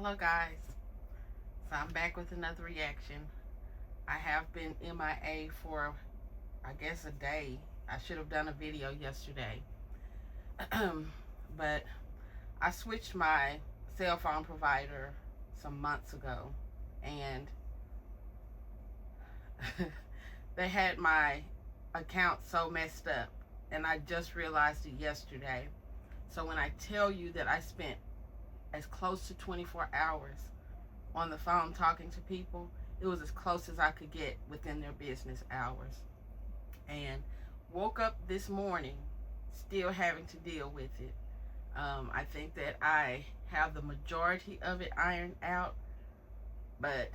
Hello guys, so I'm back with another reaction. I have been MIA for I guess a day. I should have done a video yesterday. But I switched my cell phone provider some months ago, and they had my account so messed up, and I just realized it yesterday. So when I tell you that I spent as close to 24 hours on the phone talking to people, it was as close as I could get within their business hours. And woke up this morning still having to deal with it. I think that I have the majority of it ironed out, but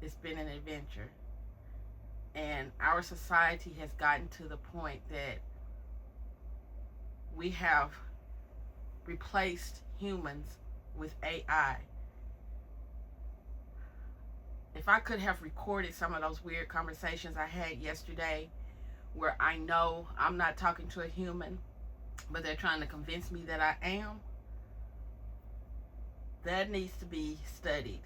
it's been an adventure. And our society has gotten to the point that we have replaced humans with AI. If I could have recorded some of those weird conversations I had yesterday, where I know I'm not talking to a human, but they're trying to convince me that I am, that needs to be studied.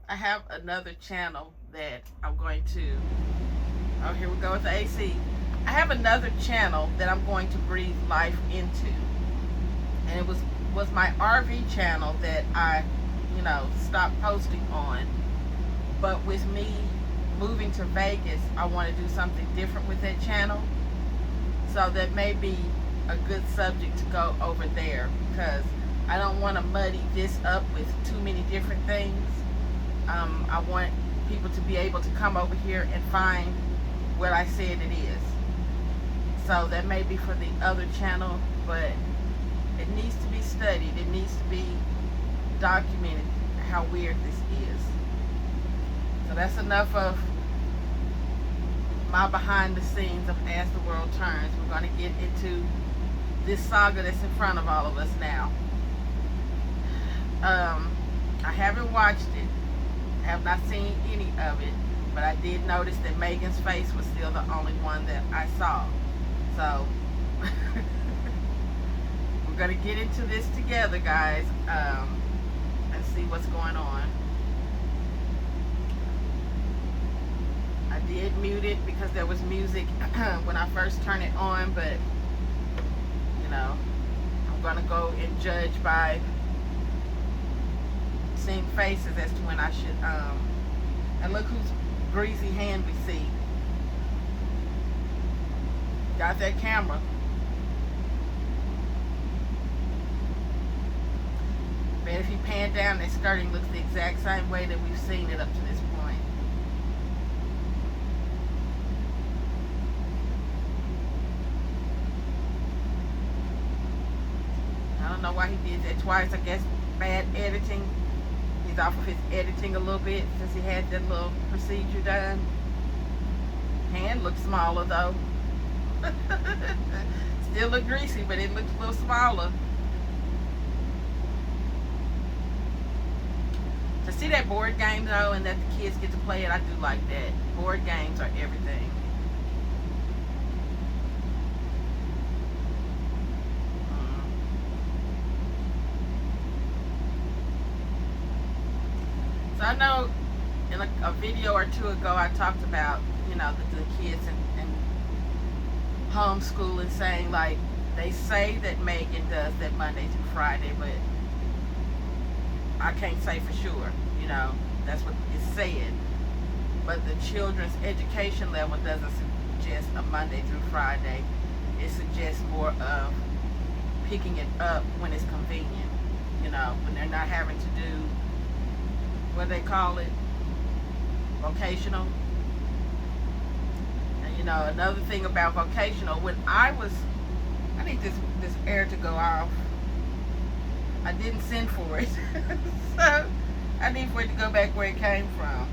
I have another channel that I'm going to, oh, here we go with the AC. I have another channel that I'm going to breathe life into. And it was my RV channel that I, stopped posting on. But with me moving to Vegas, I want to do something different with that channel. So that may be a good subject to go over there, because I don't want to muddy this up with too many different things. I want people to be able to come over here and find what I said it is. So that may be for the other channel, but it needs to be studied. It needs to be documented how weird this is. So that's enough of my behind the scenes of As the World Turns. We're going to get into this saga that's in front of all of us now. I haven't watched it. I have not seen any of it, but I did notice that Megan's face was still the only one that I saw. So we're going to get into this together, guys, and see what's going on. I did mute it because there was music when I first turned it on, but I'm going to go and judge by seeing faces as to when I should, and look whose greasy hand we see. Got that camera. But if you pan down, that skirting looks the exact same way that we've seen it up to this point. I don't know why he did that twice. I guess bad editing. He's off of his editing a little bit since he had that little procedure done. Hand looks smaller though. Still look greasy, but it looks a little smaller. To see that board game though, and that the kids get to play it, I do like that. Board games are everything. So I know in a video or two ago I talked about, the kids and homeschooling, saying like they say that Megan does that Monday through Friday, but I can't say for sure. That's what is said. But the children's education level doesn't suggest a Monday through Friday. It suggests more of picking it up when it's convenient. When they're not having to do, what they call it, vocational. And another thing about vocational, when I need this air to go off. I didn't send for it. So I need for it to go back where it came from.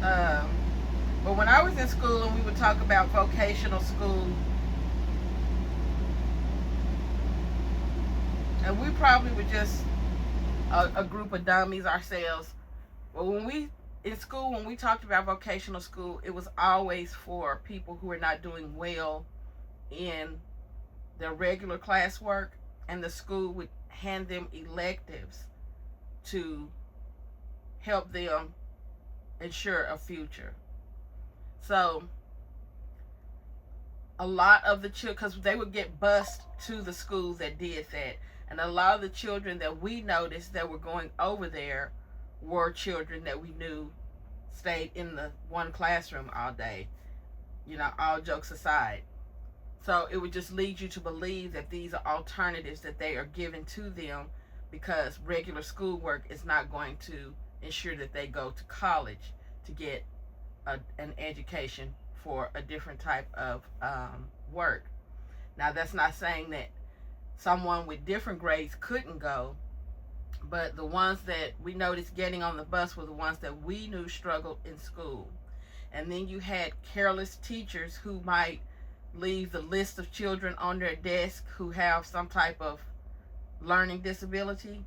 But when I was in school and we would talk about vocational school, and we probably were just a group of dummies ourselves. But when we talked about vocational school, it was always for people who are not doing well in their regular classwork, and the school would hand them electives to help them ensure a future. So a lot of the children, because they would get bused to the schools that did that, and a lot of the children that we noticed that were going over there were children that we knew stayed in the one classroom all day, all jokes aside. So it would just lead you to believe that these are alternatives that they are giving to them, because regular schoolwork is not going to ensure that they go to college to get an education for a different type of work. Now, that's not saying that someone with different grades couldn't go, but the ones that we noticed getting on the bus were the ones that we knew struggled in school. And then you had careless teachers who might leave the list of children on their desk who have some type of learning disability.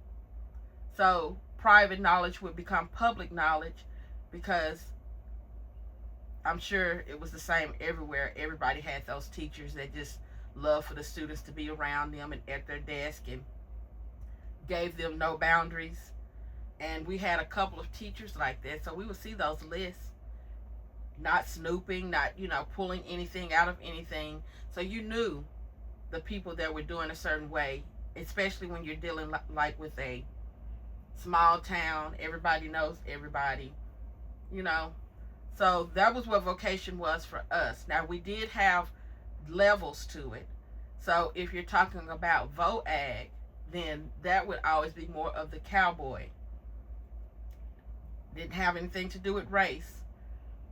So private knowledge would become public knowledge, because I'm sure it was the same everywhere. Everybody had those teachers that just loved for the students to be around them and at their desk and gave them no boundaries. And we had a couple of teachers like that. So we would see those lists, not snooping, not, pulling anything out of anything. So you knew the people that were doing a certain way, especially when you're dealing like with a small town. Everybody knows everybody, So that was what vocation was for us. Now, we did have levels to it. So if you're talking about VOAG, then that would always be more of the cowboy. Didn't have anything to do with race,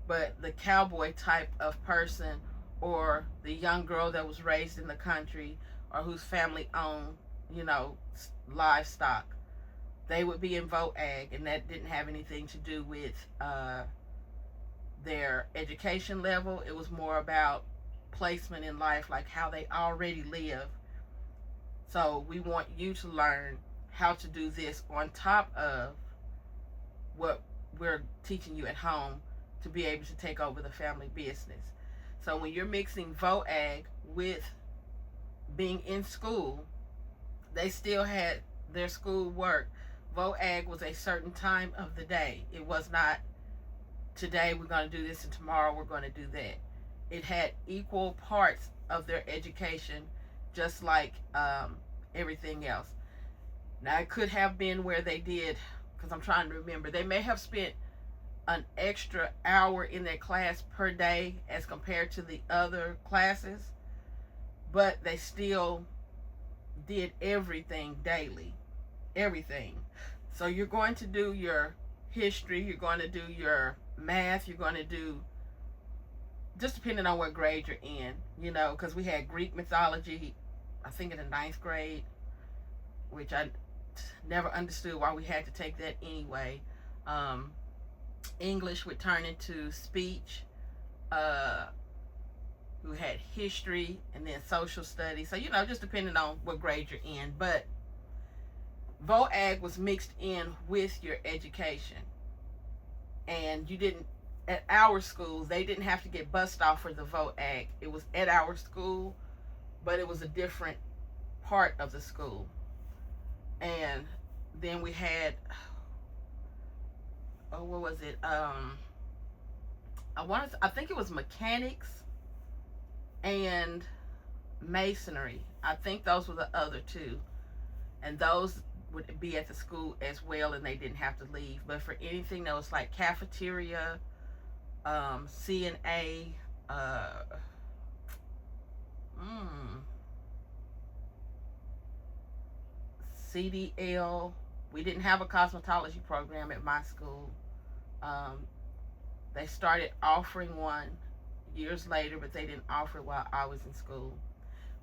but the cowboy type of person, or the young girl that was raised in the country, or whose family owned, livestock. They would be in VOAG, and that didn't have anything to do with their education level. It was more about placement in life, like how they already live. So we want you to learn how to do this on top of what we're teaching you at home, to be able to take over the family business. So when you're mixing VOAG with being in school, they still had their school work. VOAG was a certain time of the day. It was not, today we're going to do this and tomorrow we're going to do that. It had equal parts of their education, just like everything else. Now, it could have been where they did, because I'm trying to remember, they may have spent an extra hour in their class per day as compared to the other classes, but they still did everything daily. Everything. So you're going to do your history, you're going to do your math, you're going to do, just depending on what grade you're in, because we had Greek mythology, I think in the 9th grade, which I never understood why we had to take that anyway. English would turn into speech. We had history, and then social studies. So, just depending on what grade you're in. But VOAG was mixed in with your education. And you didn't, at our schools, they didn't have to get bussed off for the VOAG. It was at our school, but it was a different part of the school. And then we had, what was it? I think it was mechanics and masonry. I think those were the other two. And those would be at the school as well, and they didn't have to leave. But for anything that was like cafeteria, CNA, CDL, we didn't have a cosmetology program at my school. They started offering one years later, but they didn't offer it while I was in school.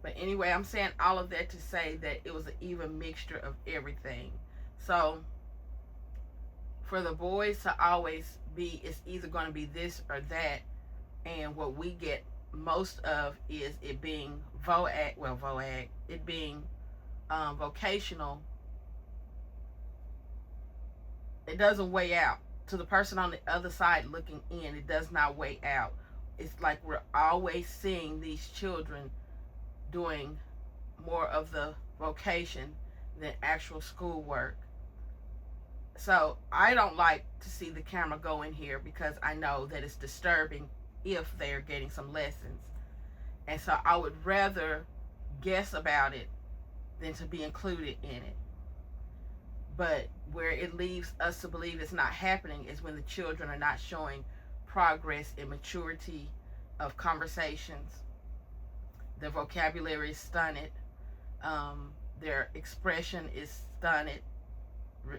But anyway, I'm saying all of that to say that it was an even mixture of everything. So for the boys to always be, it's either going to be this or that. And what we get most of is it being VOAG, it being vocational. It doesn't weigh out. To the person on the other side looking in, it does not weigh out. It's like we're always seeing these children doing more of the vocation than actual schoolwork. So I don't like to see the camera go in here because I know that it's disturbing if they're getting some lessons. And so I would rather guess about it than to be included in it. But where it leaves us to believe it's not happening is when the children are not showing progress in maturity of conversations. Their vocabulary is stunted. Their expression is stunted,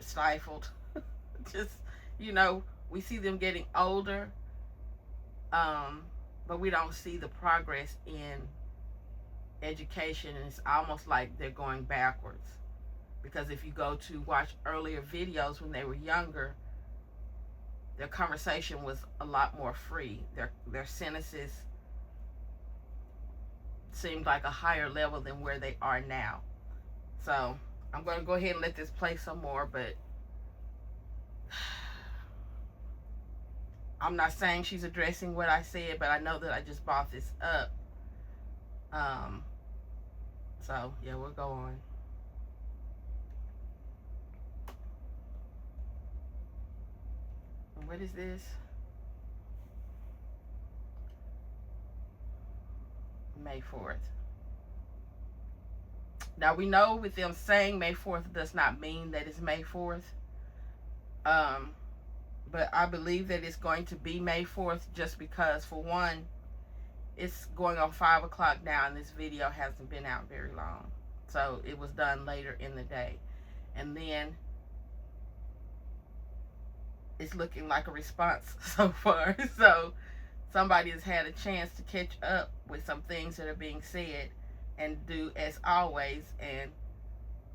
stifled. Just, we see them getting older, but we don't see the progress in education, and it's almost like they're going backwards. Because if you go to watch earlier videos when they were younger, their conversation was a lot more free. Their sentences seemed like a higher level than where they are now. So I'm going to go ahead and let this play some more, but I'm not saying she's addressing what I said, but I know that I just brought this up. So yeah, we'll go on. And what is this? May 4th. Now we know with them saying May 4th does not mean that it's May 4th. But I believe that it's going to be May 4th just because, for one, it's going on 5 o'clock now and this video hasn't been out very long. So it was done later in the day. And then it's looking like a response so far. So somebody has had a chance to catch up with some things that are being said and do as always and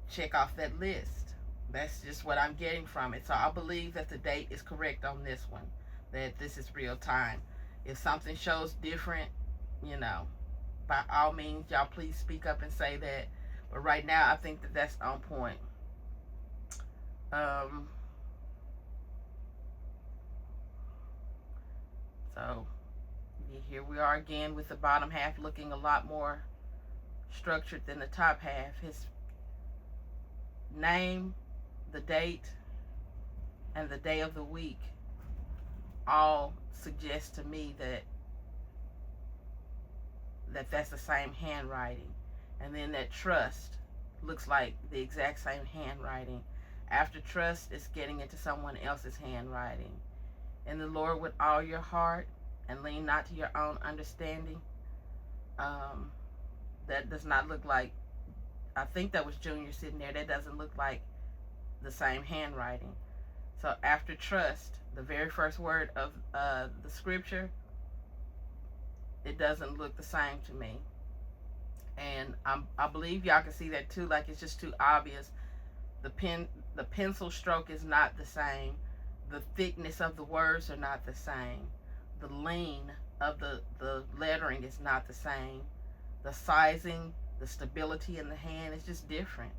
check off that list. That's just what I'm getting from it. So I believe that the date is correct on this one, that this is real time. If something shows different, by all means, y'all please speak up and say that. But right now, I think that that's on point. So here we are again with the bottom half looking a lot more structured than the top half. His name, the date, and the day of the week all suggest to me that's the same handwriting. And then that trust looks like the exact same handwriting. After trust, it's getting into someone else's handwriting. In the Lord with all your heart and lean not to your own understanding. That does not look like, I think that was Junior sitting there. That doesn't look like the same handwriting. So after trust, the very first word of the scripture, it doesn't look the same to me. And I believe y'all can see that too, like it's just too obvious. The pencil stroke is not the same. The thickness of the words are not the same. The lean of the lettering is not the same. The sizing, the stability in the hand is just different.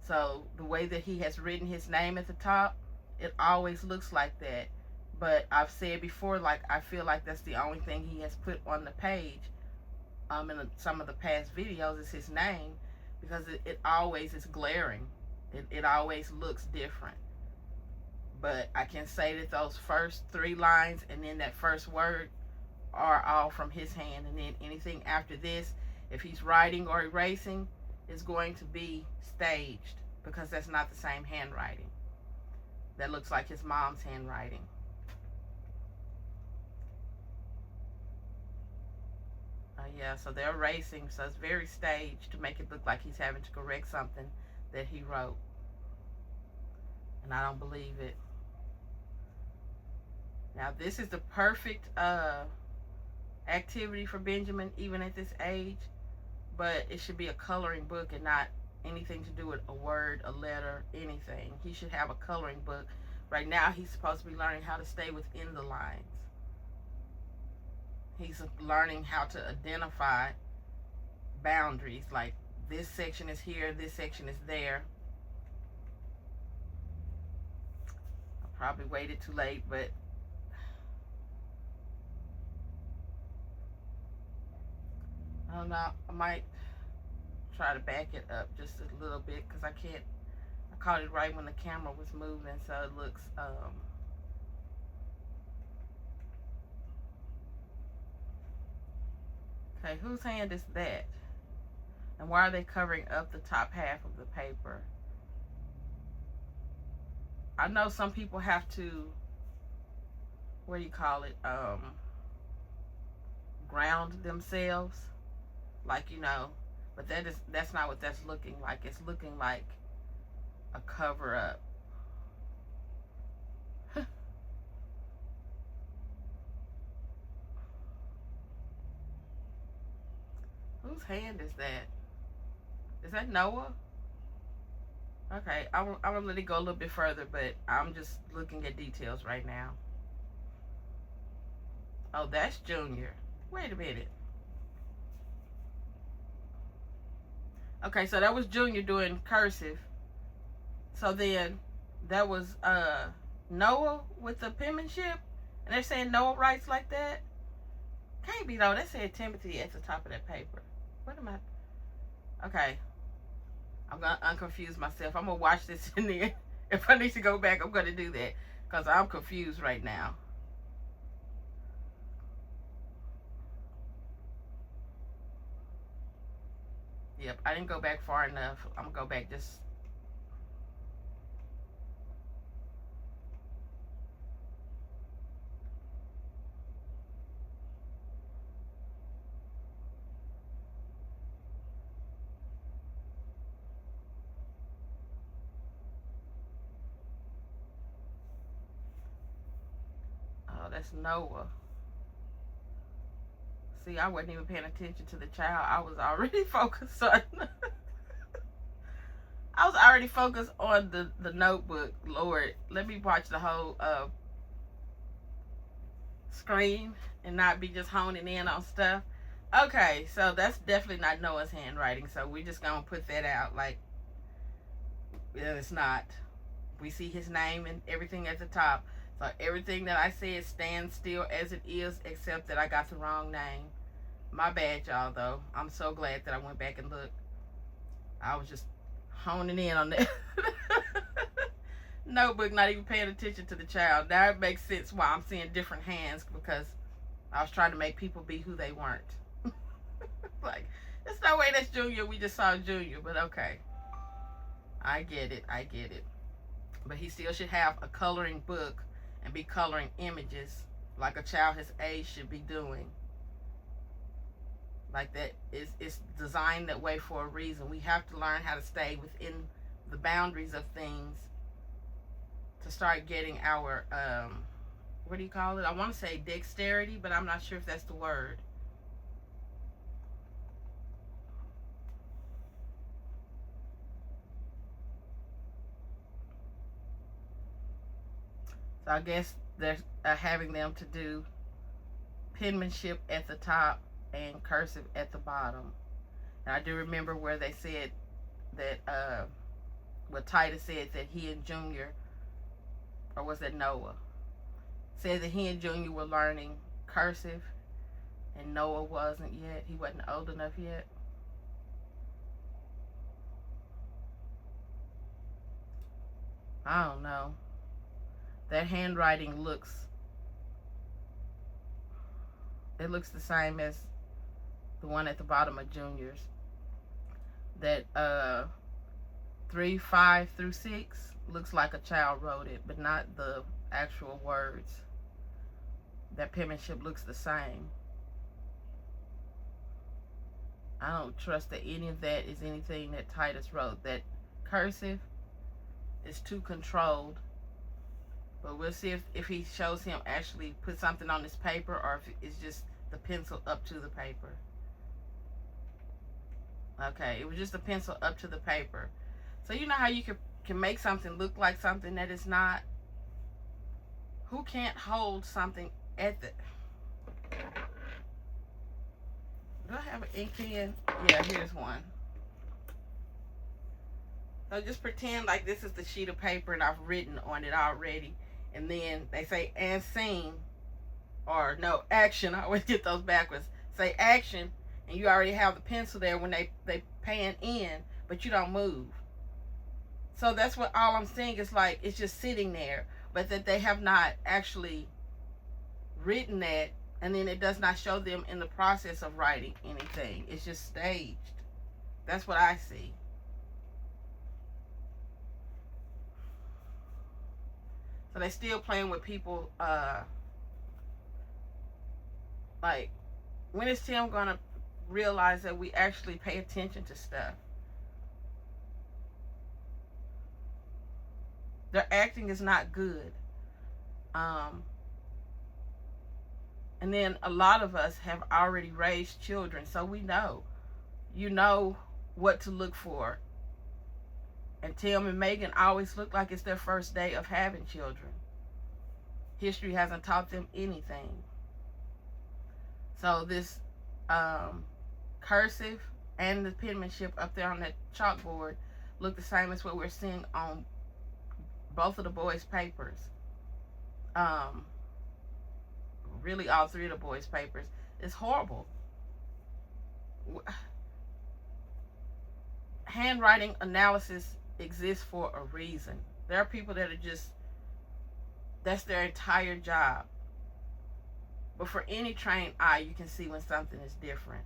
So the way that he has written his name at the top, it always looks like that. But I've said before, like, I feel like that's the only thing he has put on the page in some of the past videos is his name, because it always is glaring. It always looks different. But I can say that those first 3 lines and then that first word are all from his hand. And then anything after this, if he's writing or erasing, is going to be staged, because that's not the same handwriting. That looks like his mom's handwriting. Yeah, so they're erasing, so it's very staged to make it look like he's having to correct something that he wrote. And I don't believe it. Now, this is the perfect activity for Benjamin, even at this age, but it should be a coloring book and not anything to do with a word, a letter, anything. He should have a coloring book. Right now, he's supposed to be learning how to stay within the lines. He's learning how to identify boundaries, like this section is here, this section is there. I probably waited too late, but I don't know. I might try to back it up just a little bit because I can't. I caught it right when the camera was moving, so it looks. Okay, whose hand is that? And why are they covering up the top half of the paper? I know some people have to, what do you call it? Ground themselves, like, but that's not what that's looking like. It's looking like a cover up. Whose hand is that? Is that Noah? Okay, I'm gonna let it go a little bit further, but I'm just looking at details right now. Oh, that's Junior. Wait a minute. Okay, so that was Junior doing cursive. So then that was Noah with the penmanship, and they're saying Noah writes like that. Can't be though. They said Timothy at the top of that paper. What am I? Okay, I'm gonna unconfuse myself. I'm gonna watch this and then if I need to go back, I'm gonna do that because I'm confused right now. Yep, I didn't go back far enough. I'm gonna go back just. Oh, that's Noah. See, I wasn't even paying attention to the child. I was already focused on. I was already focused on the notebook. Lord, let me watch the whole screen and not be just honing in on stuff. Okay, so that's definitely not Noah's handwriting. So we just gonna put that out like, yeah, it's not. We see his name and everything at the top. So everything that I said stands still as it is, except that I got the wrong name. My bad, y'all, though. I'm so glad that I went back and looked. I was just honing in on that notebook, not even paying attention to the child. Now it makes sense why I'm seeing different hands, because I was trying to make people be who they weren't. Like, there's no way that's Junior. We just saw Junior, but okay. I get it. But he still should have a coloring book and be coloring images like a child his age should be doing. Like that it's designed that way for a reason. We have to learn how to stay within the boundaries of things to start getting our what do you call it? I want to say dexterity, but I'm not sure if that's the word. So I guess they're having them to do penmanship at the top and cursive at the bottom. And I do remember where they said that what Titus said that he and Junior, or was that Noah, said that he and Junior were learning cursive and Noah wasn't yet. He wasn't old enough yet. I don't know. That handwriting looks the same as the one at the bottom of Junior's. That 3, 5 through 6 looks like a child wrote it, but not the actual words. That penmanship looks the same. I don't trust that any of that is anything that Titus wrote. That cursive is too controlled. But we'll see if he shows him actually put something on this paper, or if it's just the pencil up to the paper. Okay, it was just a pencil up to the paper. So you know how you can make something look like something that is not? Who can't hold something at the... Do I have an ink pen? Yeah, here's one. So just pretend like this is the sheet of paper and I've written on it already. And then they say and scene, or no, action. I always get those backwards. Say action, and you already have the pencil there when they pan in, but you don't move. So that's what all I'm seeing is like, it's just sitting there, but that they have not actually written that, and then it does not show them in the process of writing anything. It's just staged. That's what I see. So they still playing with people. Like, when is Tim gonna realize that we actually pay attention to stuff? Their acting is not good. And then a lot of us have already raised children, so we know. You know what to look for. And Tim and Megan always look like it's their first day of having children. History hasn't taught them anything. So this cursive and the penmanship up there on that chalkboard look the same as what we're seeing on both of the boys' papers. Really all three of the boys' papers. It's horrible. Handwriting analysis exists for a reason. There are people that are just, that's their entire job. But for any trained eye, you can see when something is different.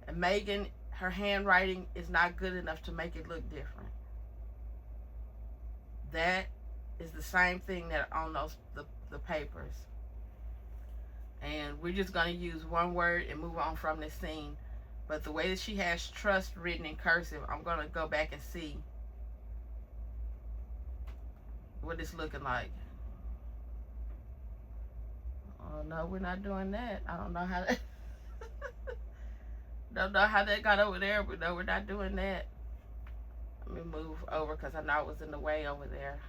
And Megan, her handwriting is not good enough to make it look different. That is the same thing that on those the papers. And we're just going to use one word and move on from this scene. But the way that she has trust written in cursive, I'm going to go back and see what it's looking like. Oh no, we're not doing that. I don't know how that don't know how that got over there, but no, we're not doing that. Let me move over because I know it was in the way over there.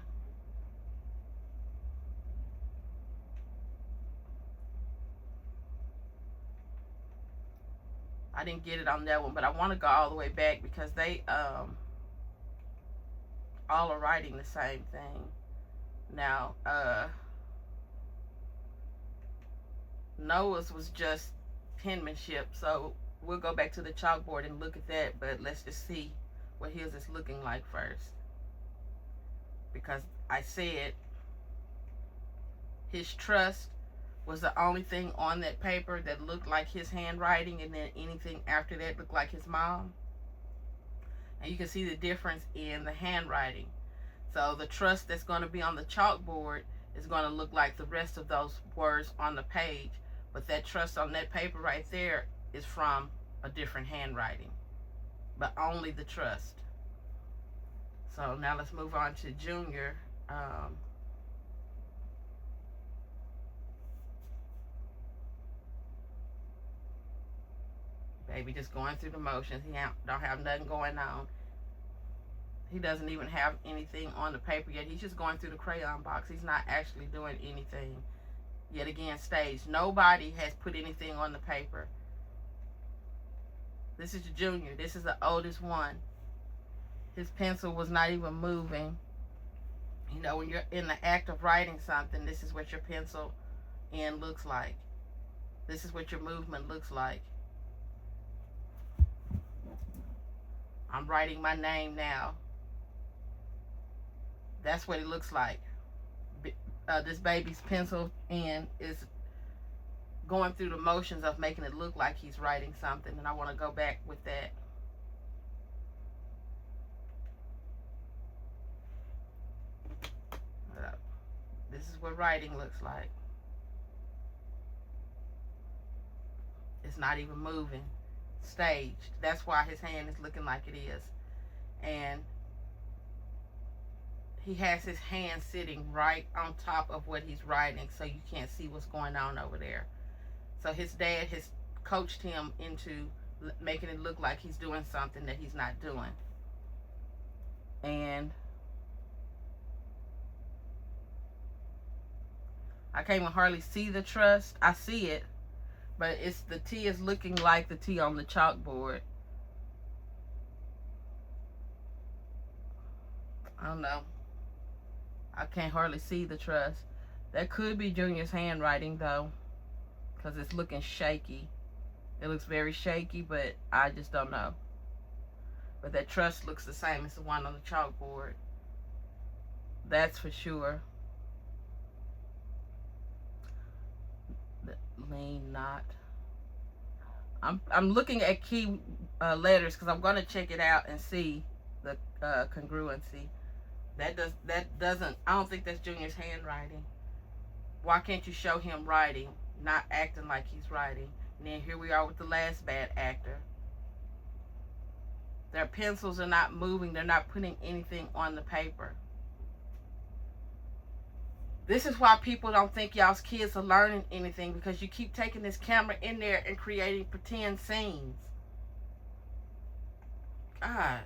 I didn't get it on that one, but I want to go all the way back because they all are writing the same thing. Now, Noah's was just penmanship, so we'll go back to the chalkboard and look at that, but let's just see what his is looking like first. Because I said his trust was the only thing on that paper that looked like his handwriting, and then anything after that looked like his mom. And you can see the difference in the handwriting. So the trust that's going to be on the chalkboard is going to look like the rest of those words on the page. But that trust on that paper right there is from a different handwriting. But only the trust. So now let's move on to Junior. Baby just going through the motions. He don't have nothing going on. He doesn't even have anything on the paper yet. He's just going through the crayon box. He's not actually doing anything. Yet again, staged. Nobody has put anything on the paper. This is Junior. This is the oldest one. His pencil was not even moving. You know, when you're in the act of writing something, this is what your pencil end looks like. This is what your movement looks like. I'm writing my name now. That's what it looks like. This baby's pencil end is going through the motions of making it look like he's writing something, and I want to go back with that. This is what writing looks like. It's not even moving. Staged. That's why his hand is looking like it is. And he has his hand sitting right on top of what he's writing, so you can't see what's going on over there. So his dad has coached him into making it look like he's doing something that he's not doing. And I can't even hardly see the trust. I see it, but it's the T is looking like the T on the chalkboard. I don't know. I can't hardly see the trust. That could be Junior's handwriting though, because it's looking shaky. It looks very shaky, but I just don't know. But that trust looks the same as the one on the chalkboard. That's for sure. The lean knot. I'm looking at key letters because I'm going to check it out and see the congruency. That doesn't. I don't think that's Junior's handwriting. Why can't you show him writing, not acting like he's writing? And then here we are with the last bad actor. Their pencils are not moving. They're not putting anything on the paper. This is why people don't think y'all's kids are learning anything, because you keep taking this camera in there and creating pretend scenes. God.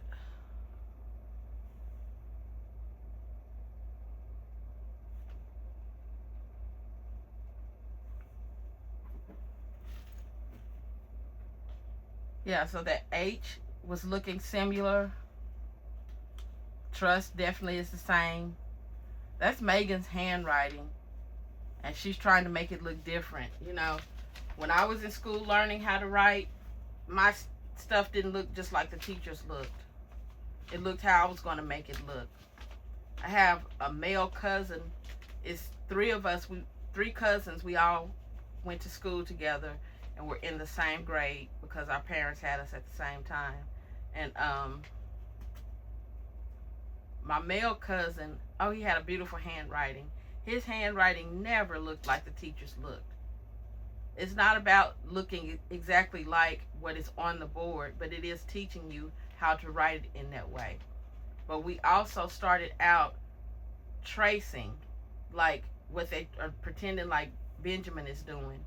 Yeah, so that H was looking similar. Trust definitely is the same. That's Megan's handwriting, and she's trying to make it look different. You know, when I was in school learning how to write, my stuff didn't look just like the teachers looked. It looked how I was going to make it look. I have a male cousin. It's three of us. Three cousins. We all went to school together, and we're in the same grade because our parents had us at the same time. And my male cousin, oh, he had a beautiful handwriting. His handwriting never looked like the teacher's looked. It's not about looking exactly like what is on the board, but it is teaching you how to write it in that way. But we also started out tracing, like what they are pretending like Benjamin is doing.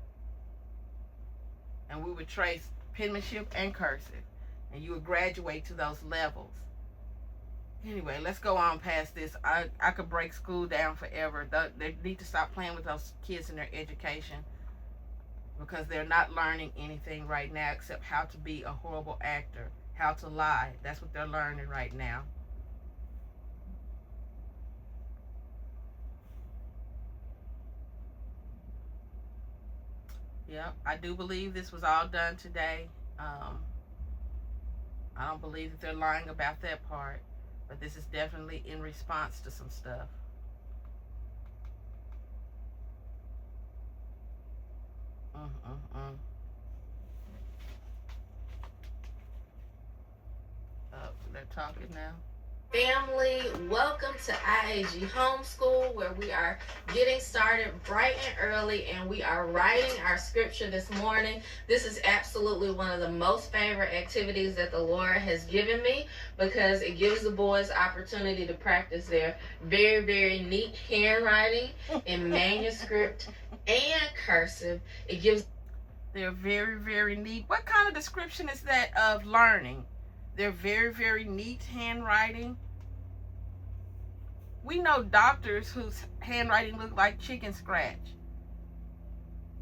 And we would trace penmanship and cursive, and you would graduate to those levels. Anyway, let's go on past this. I could break school down forever. They need to stop playing with those kids in their education, because they're not learning anything right now except how to be a horrible actor, how to lie. That's what they're learning right now. Yep, I do believe this was all done today. I don't believe that they're lying about that part. But this is definitely in response to some stuff. Oh, they're talking now. Family, welcome to IAG Homeschool, where we are getting started bright and early, and we are writing our scripture this morning. This is absolutely one of the most favorite activities that the Lord has given me, because it gives the boys opportunity to practice their very, very neat handwriting in manuscript and cursive. It gives They're very, very neat. What kind of description is that of learning? They're very, very neat handwriting. We know doctors whose handwriting look like chicken scratch.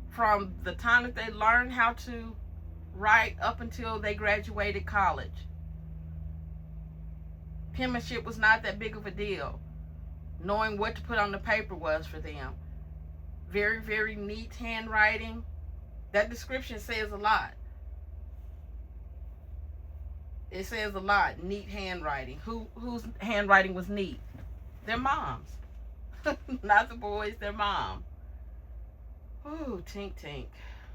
From the time that they learned how to write up until they graduated college. Penmanship was not that big of a deal. Knowing what to put on the paper was for them. Very, very neat handwriting. That description says a lot. It says a lot. Neat handwriting. Whose handwriting was neat? Their moms. Not the boys, their mom. Ooh, tink tink.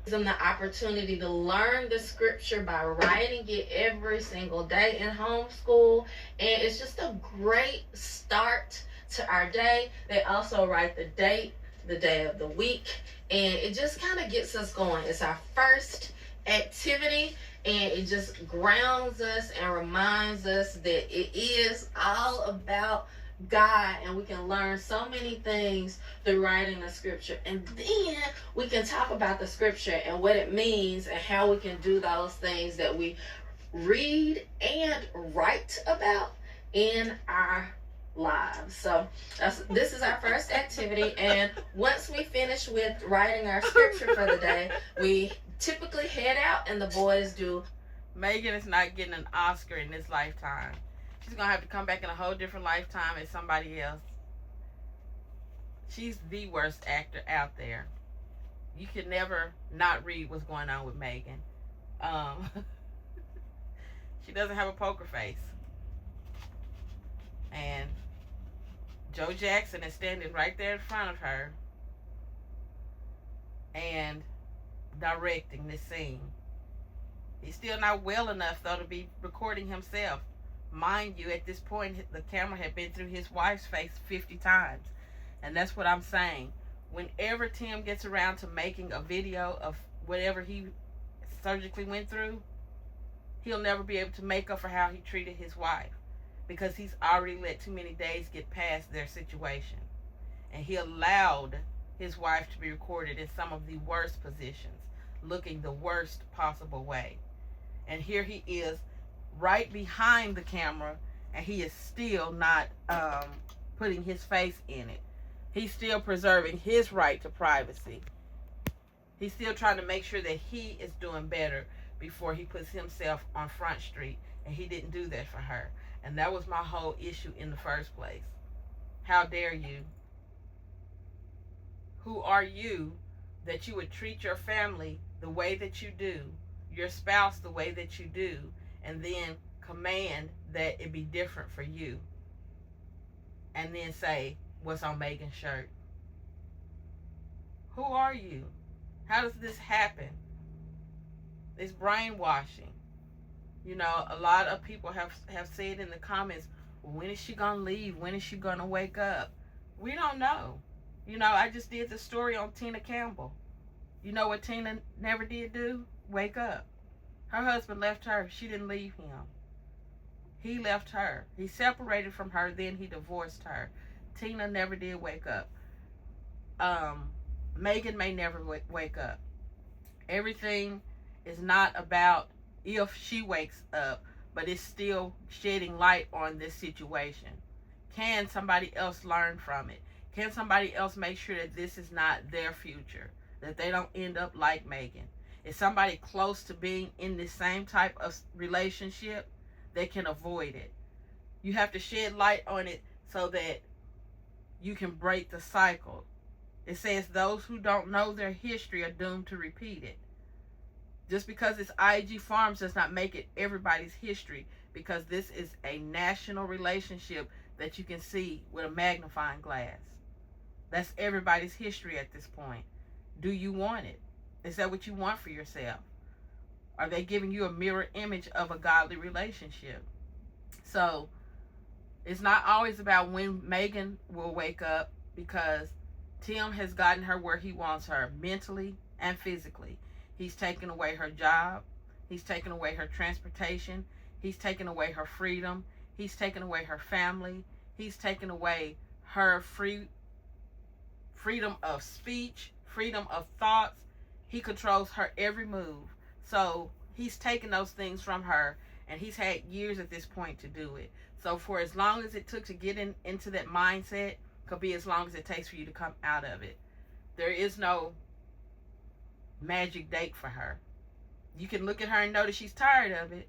Them the opportunity to learn the scripture by writing it every single day in homeschool, and it's just a great start to our day. They also write the date, the day of the week, and it just kind of gets us going. It's our first activity, and it just grounds us and reminds us that it is all about God, and we can learn so many things through writing the scripture. And then we can talk about the scripture and what it means and how we can do those things that we read and write about in our lives. So this is our first activity, and once we finish with writing our scripture for the day, we typically head out and the boys do. Megan is not getting an Oscar in this lifetime. She's gonna have to come back in a whole different lifetime as somebody else. She's the worst actor out there. You can never not read what's going on with Megan. Um, she doesn't have a poker face. And Joe Jackson is standing right there in front of her and directing this scene. He's still not well enough, though, to be recording himself. Mind you, at this point, the camera had been through his wife's face 50 times. And that's what I'm saying. Whenever Tim gets around to making a video of whatever he surgically went through, he'll never be able to make up for how he treated his wife, because he's already let too many days get past their situation. And he allowed his wife to be recorded in some of the worst positions, looking the worst possible way. And here he is right behind the camera, and he is still not putting his face in it. He's still preserving his right to privacy. He's still trying to make sure that he is doing better before he puts himself on Front Street, and he didn't do that for her. And that was my whole issue in the first place. How dare you? Who are you that you would treat your family the way that you do, your spouse the way that you do, and then command that it be different for you, and then say, what's on Megan's shirt? Who are you? How does this happen? It's brainwashing. You know, a lot of people have said in the comments, when is she going to leave? When is she going to wake up? We don't know. You know, I just did the story on Tina Campbell. You know what Tina never did do? Wake up. Her husband left her. She didn't leave him. He left her. He separated from her, then he divorced her. Tina never did wake up. Megan may never wake up. Everything is not about if she wakes up, but it's still shedding light on this situation. Can somebody else learn from it? Can somebody else make sure that this is not their future, that they don't end up like Megan? Is somebody close to being in the same type of relationship that can avoid it? You have to shed light on it so that you can break the cycle. It says those who don't know their history are doomed to repeat it. Just because it's IAG Farms does not make it everybody's history, because this is a national relationship that you can see with a magnifying glass. That's everybody's history at this point. Do you want it? Is that what you want for yourself? Are they giving you a mirror image of a godly relationship? So it's not always about when Megan will wake up, because Tim has gotten her where he wants her, mentally and physically. He's taken away her job. He's taken away her transportation. He's taken away her freedom. He's taken away her family. He's taken away her freedom of speech, freedom of thoughts. He controls her every move. So he's taken those things from her, and he's had years at this point to do it. So for as long as it took to get into that mindset, could be as long as it takes for you to come out of it. There is no magic date for her. You can look at her and know that she's tired of it,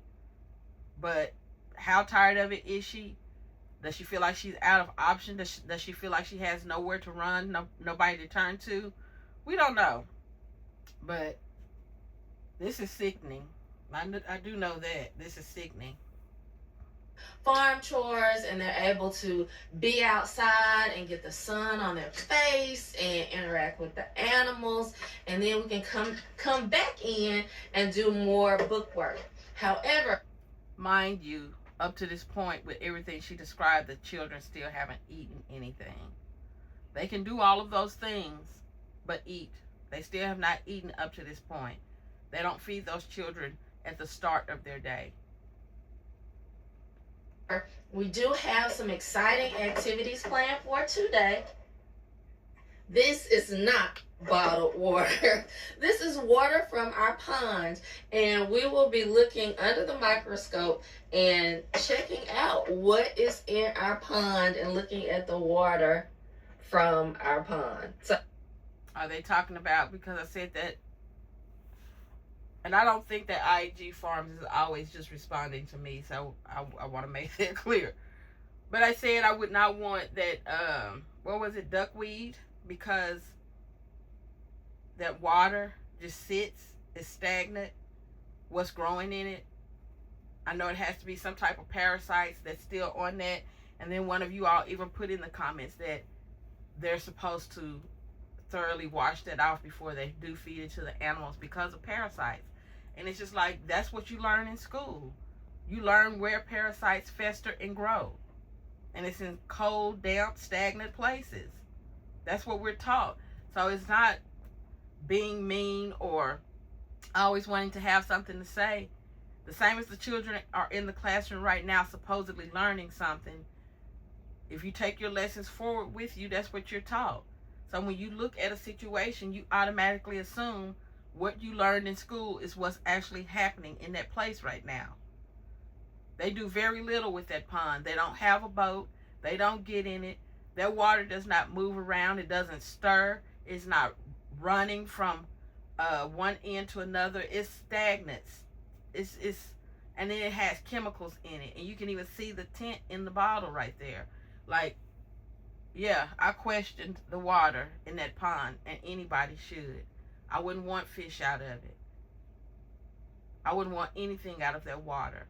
but how tired of it is she? Does she feel like she's out of option? Does she feel like she has nowhere to run, nobody to turn to? We don't know. But this is sickening. I do know that. This is sickening. Farm chores, and they're able to be outside and get the sun on their face and interact with the animals, and then we can come back in and do more book work. However, mind you, up to this point, with everything she described, the children still haven't eaten anything. They can do all of those things, but eat. They still have not eaten up to this point. They don't feed those children at the start of their day. we do have some exciting activities planned for today. This is not bottled water. This is water from our pond, and we will be looking under the microscope and checking out what is in our pond and looking at the water from our pond. So, are they talking about, because I said that, and I don't think that IAG Farms is always just responding to me, so I want to make that clear. But I said I would not want that, what was it, duckweed, because that water just sits, is stagnant, what's growing in it. I know it has to be some type of parasites that's still on that. And then one of you all even put in the comments that they're supposed to thoroughly wash that off before they do feed it to the animals because of parasites. And it's just like, that's what you learn in school. You learn where parasites fester and grow. And it's in cold, damp, stagnant places. That's what we're taught. So it's not being mean or always wanting to have something to say. The same as the children are in the classroom right now supposedly learning something. If you take your lessons forward with you, that's what you're taught. So when you look at a situation, you automatically assume what you learned in school is what's actually happening in that place right now. They do very little with that pond. They don't have a boat. They don't get in it. Their water does not move around. It doesn't stir. It's not running from one end to another. It's stagnant. And then it has chemicals in it. And you can even see the tint in the bottle right there. Like, yeah, I questioned the water in that pond, and anybody should. I wouldn't want fish out of it. I wouldn't want anything out of that water.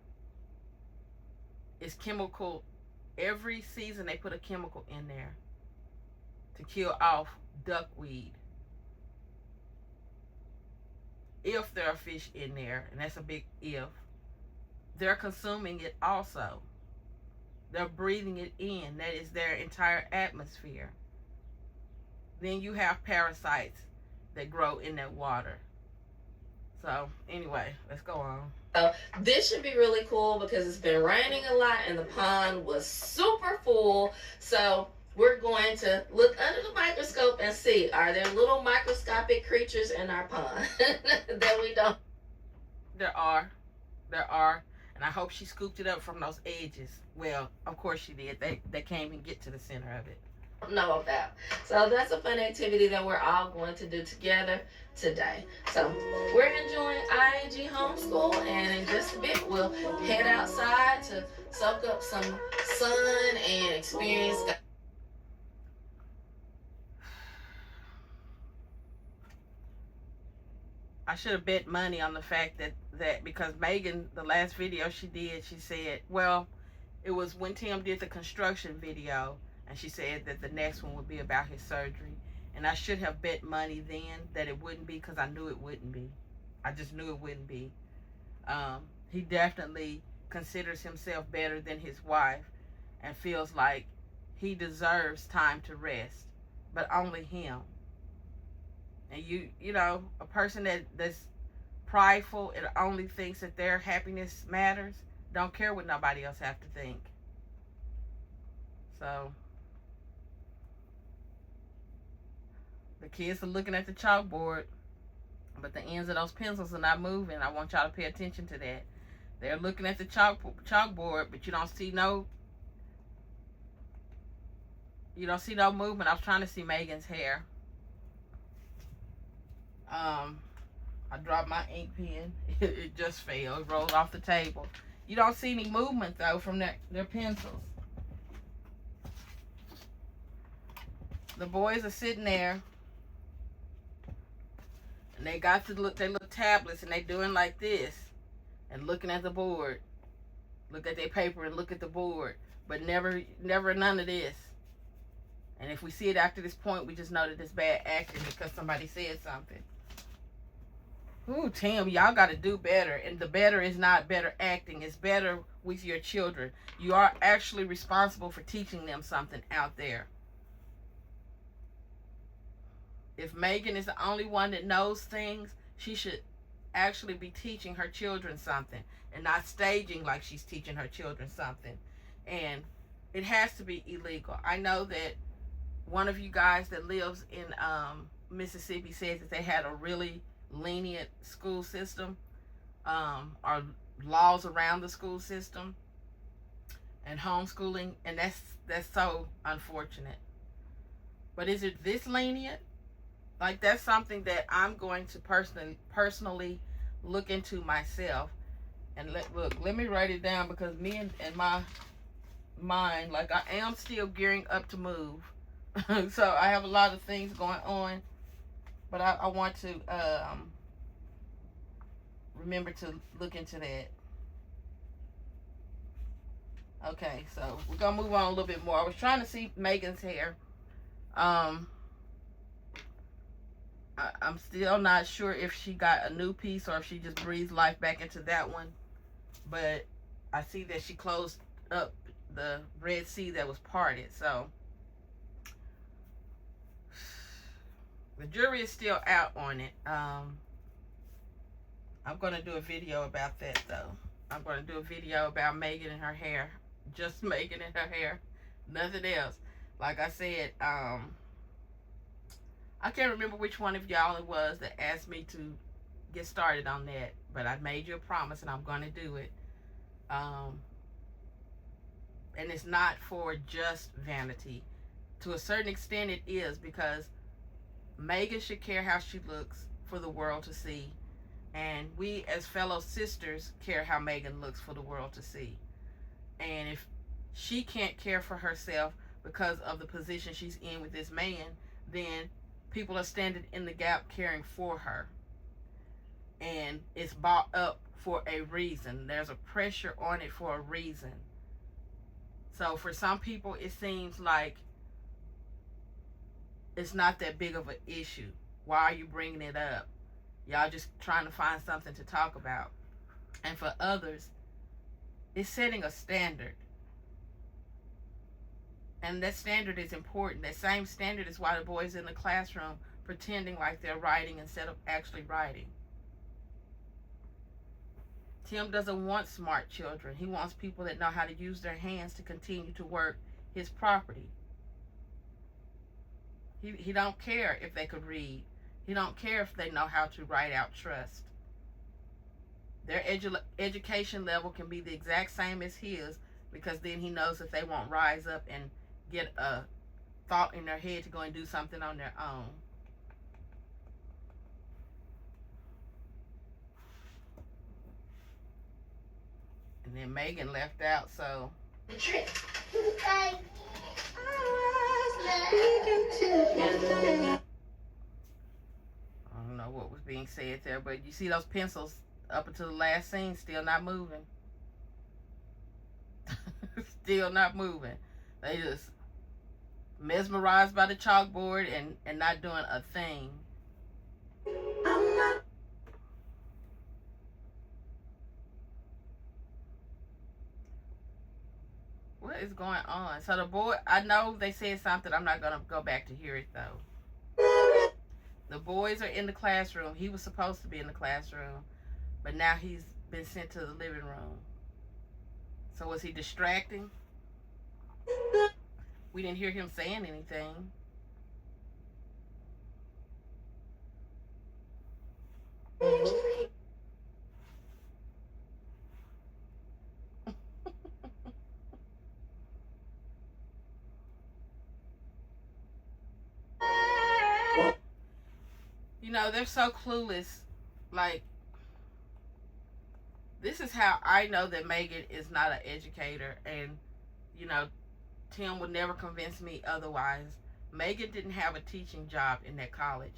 It's chemical. Every season they put a chemical in there to kill off duckweed. If there are fish in there, and that's a big if, they're consuming it also. They're breathing it in. That is their entire atmosphere. Then you have parasites that grow in that water. So anyway, let's go on. So this should be really cool because it's been raining a lot and the pond was super full. So we're going to look under the microscope and see, are there little microscopic creatures in our pond that we don't? There are. And I hope she scooped it up from those edges. Well, of course she did. They can't even get to the center of it. Know about. So that's a fun activity that we're all going to do together today. So we're enjoying IAG homeschool, and in just a bit we'll head outside to soak up some sun and experience. I should have bet money on the fact that because Megan, the last video she did, she said, well, it was when Tim did the construction video, and she said that the next one would be about his surgery. And I should have bet money then that it wouldn't be, because I knew it wouldn't be. I just knew it wouldn't be. He definitely considers himself better than his wife and feels like he deserves time to rest, but only him. And you know, a person that's prideful and only thinks that their happiness matters, don't care what nobody else have to think. So the kids are looking at the chalkboard, but the ends of those pencils are not moving. I want y'all to pay attention to that. They're looking at the chalkboard, but you don't see no movement. I was trying to see Megan's hair. I dropped my ink pen. It just fell. It rolled off the table. You don't see any movement though from their pencils. The boys are sitting there, and they got their little tablets, and they doing like this and looking at the board. Look at their paper and look at the board, but never none of this. And if we see it after this point, we just know that it's bad acting because somebody said something. Ooh, Tim, y'all got to do better. And the better is not better acting. It's better with your children. You are actually responsible for teaching them something out there. If Megan is the only one that knows things, she should actually be teaching her children something and not staging like she's teaching her children something. And it has to be illegal. I know that one of you guys that lives in Mississippi says that they had a really lenient school system, or laws around the school system and homeschooling, and that's so unfortunate. But is it this lenient? Like, that's something that I'm going to personally look into myself. And let me write it down, because me and my mind, like, I am still gearing up to move. So I have a lot of things going on, but I want to remember to look into that. Okay, so we're gonna move on a little bit more. I was trying to see Megan's hair. I'm still not sure if she got a new piece or if she just breathed life back into that one. But I see that she closed up the Red Sea that was parted. So the jury is still out on it. I'm going to do a video about that, though. I'm going to do a video about Megan and her hair. Just Megan and her hair. Nothing else. Like I said, I can't remember which one of y'all it was that asked me to get started on that. But I made you a promise, and I'm going to do it. And it's not for just vanity. To a certain extent, it is, because Megan should care how she looks for the world to see. And we as fellow sisters care how Megan looks for the world to see. And if she can't care for herself because of the position she's in with this man, then people are standing in the gap caring for her. And it's bought up for a reason. There's a pressure on it for a reason. So for some people, it seems like it's not that big of an issue. Why are you bringing it up? Y'all just trying to find something to talk about. And for others, it's setting a standard. And that standard is important. That same standard is why the boys in the classroom pretending like they're writing instead of actually writing. Tim doesn't want smart children. He wants people that know how to use their hands to continue to work his property. He don't care if they could read. He don't care if they know how to write out trust. Their education level can be the exact same as his, because then he knows that they won't rise up and get a thought in their head to go and do something on their own. And then Megan left out, so. I don't know what was being said there, but you see those pencils up until the last scene still not moving. Still not moving. They just mesmerized by the chalkboard and not doing a thing. What is going on? So the boy, I know they said something. I'm not going to go back to hear it, though. The boys are in the classroom. He was supposed to be in the classroom, but now he's been sent to the living room. So was he distracting? We didn't hear him saying anything. You know, they're so clueless. Like, this is how I know that Megan is not an educator. And, you know, Tim would never convince me otherwise. Megan didn't have a teaching job in that college.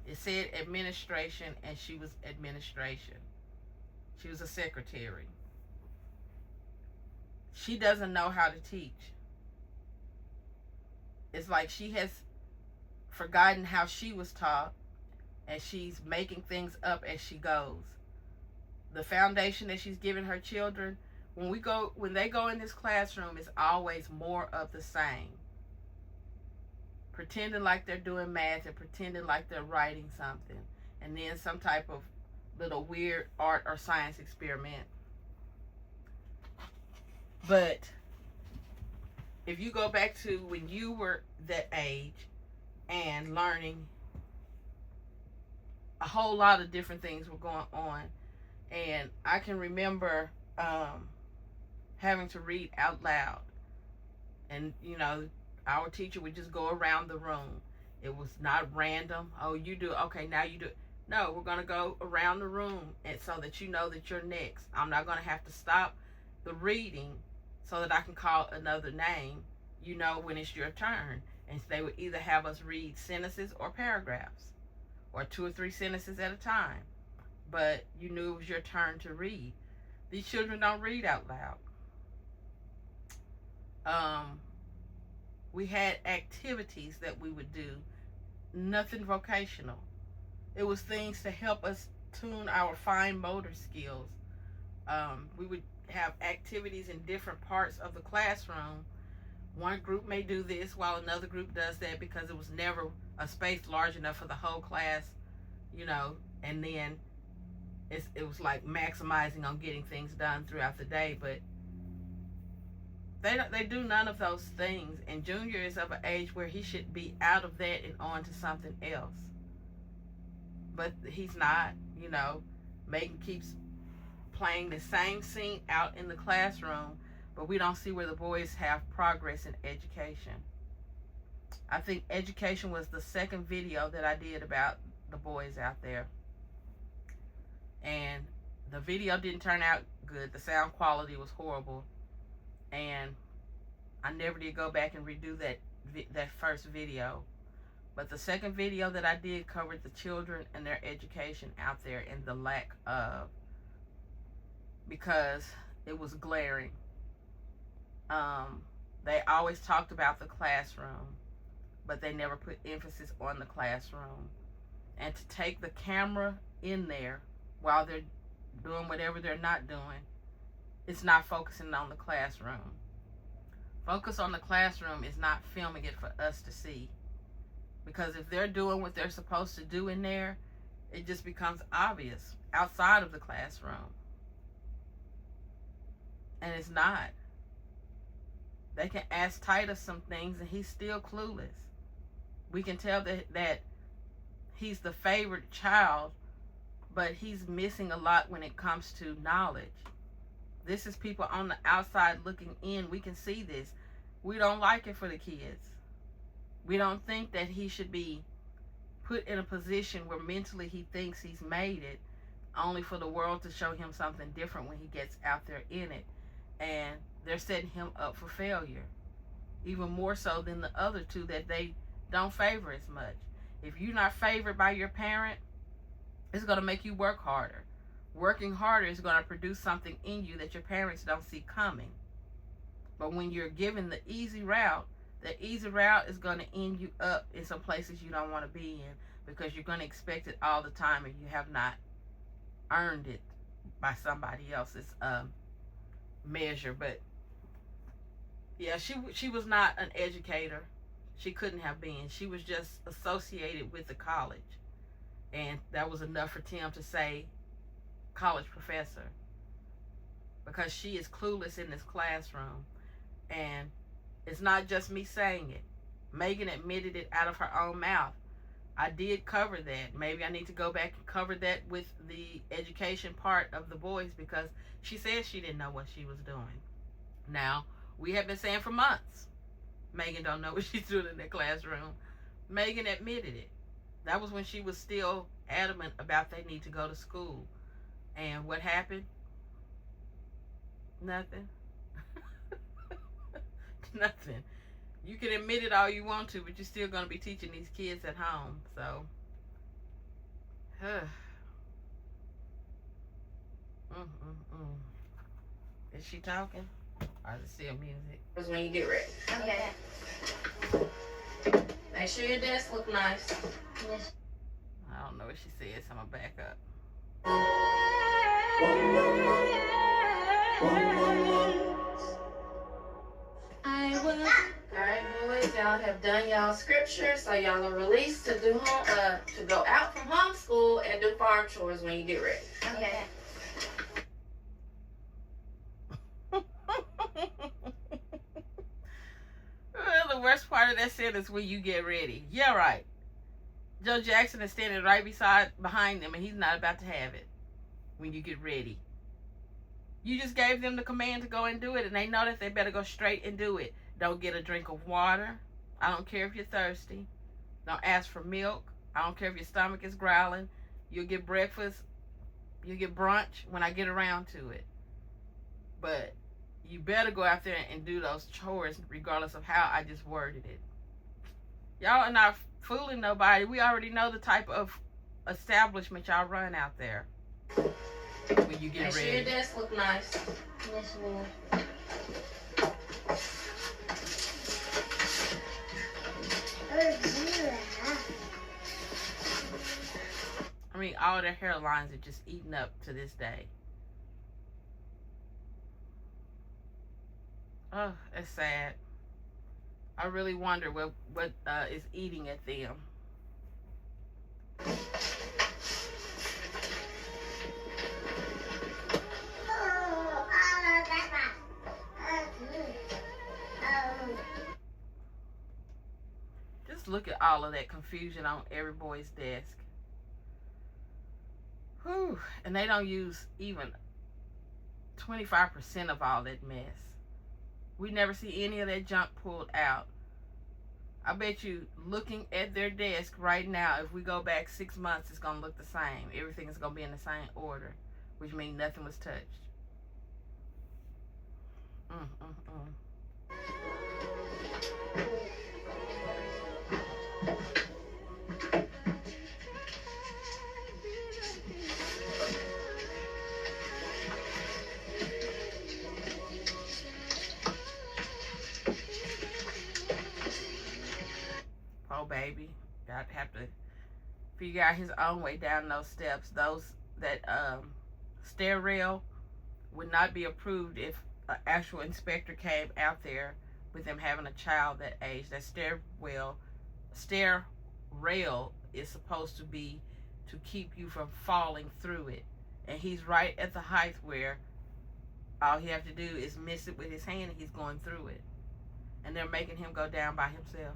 It said administration, and she was administration. She was a secretary. She doesn't know how to teach. It's like she has forgotten how she was taught, and she's making things up as she goes. The foundation that she's giving her children, when they go in this classroom, is always more of the same. Pretending like they're doing math and pretending like they're writing something, and then some type of little weird art or science experiment. But if you go back to when you were that age and learning, a whole lot of different things were going on. And I can remember having to read out loud. And, you know, our teacher would just go around the room. It was not random. Oh, you do. Okay, now you do. No, we're going to go around the room, and so that you know that you're next. I'm not going to have to stop the reading so that I can call another name, you know, when it's your turn. And they would either have us read sentences or paragraphs, or 2 or 3 sentences at a time. but you knew it was your turn to read. These children don't read out loud. We had activities that we would do, nothing vocational. It was things to help us tune our fine motor skills. We would have activities in different parts of the classroom. One group may do this while another group does that, because it was never a space large enough for the whole class, and then it was like maximizing on getting things done throughout the day. But they do none of those things, and Junior is of an age where he should be out of that and on to something else. But he's not. Megan keeps playing the same scene out in the classroom, but we don't see where the boys have progress in education. I think education was the second video that I did about the boys out there, and the video didn't turn out good. The sound quality was horrible, and I never did go back and redo that first video. But the second video that I did covered the children and their education out there and the lack of, because it was glaring. They always talked about the classroom, but they never put emphasis on the classroom. And to take the camera in there while they're doing whatever they're not doing, it's not focusing on the classroom. Focus on the classroom is not filming it for us to see. Because if they're doing what they're supposed to do in there, it just becomes obvious outside of the classroom. And it's not. They can ask Titus some things and he's still clueless. We can tell that he's the favorite child, but he's missing a lot when it comes to knowledge. This is people on the outside looking in. We can see this. We don't like it for the kids. We don't think that he should be put in a position where mentally he thinks he's made it, only for the world to show him something different when he gets out there in it. And they're setting him up for failure, even more so than the other two that they don't favor as much. If you're not favored by your parent, it's going to make you work harder. Working harder is going to produce something in you that your parents don't see coming. But when you're given the easy route is going to end you up in some places you don't want to be in, because you're going to expect it all the time and you have not earned it by somebody else's measure. But yeah, she was not an educator. She couldn't have been. She was just associated with the college, and that was enough for Tim to say college professor, because she is clueless in this classroom. And it's not just me saying it. Megan admitted it out of her own mouth. I did cover that. Maybe I need to go back and cover that with the education part of the boys, because she said she didn't know what she was doing. Now, we have been saying for months, Megan don't know what she's doing in the classroom. Megan admitted it. That was when she was still adamant about they need to go to school. And what happened? Nothing. Nothing. You can admit it all you want to, but you're still going to be teaching these kids at home. So, Is she talking? Or is it still music? That's when you get ready. Okay. Make sure your desk look nice. Yes. I don't know what she said, so I'm going to back up. Alright, boys, y'all have done y'all scripture, so y'all are released to do to go out from homeschool and do farm chores when you get ready. Okay. Well, the worst part of that sentence, when you get ready. Yeah, right. Joe Jackson is standing right behind them, and he's not about to have it. When you get ready, you just gave them the command to go and do it, and they know that they better go straight and do it. Don't get a drink of water. I don't care if you're thirsty. Don't ask for milk. I don't care if your stomach is growling. You'll get breakfast. You'll get brunch when I get around to it. But you better go out there and do those chores, regardless of how I just worded it. Y'all are not fooling nobody. We already know the type of establishment y'all run out there. when you get Make sure ready. your desk look nice. Yes, ma'am. I mean, all their hairlines are just eaten up to this day. Oh, it's sad. I really wonder what is eating at them. Just look at all of that confusion on every boy's desk. Whew. And they don't use even 25% of all that mess. We never see any of that junk pulled out. I bet you looking at their desk right now, if we go back 6 months, it's going to look the same. Everything is going to be in the same order, which means nothing was touched. Oh, baby. I'd have to figure out his own way down those steps. That stair rail would not be approved if an actual inspector came out there with them having a child that age. That stair rail is supposed to be to keep you from falling through it. And he's right at the height where all he have to do is miss it with his hand and he's going through it. And they're making him go down by himself.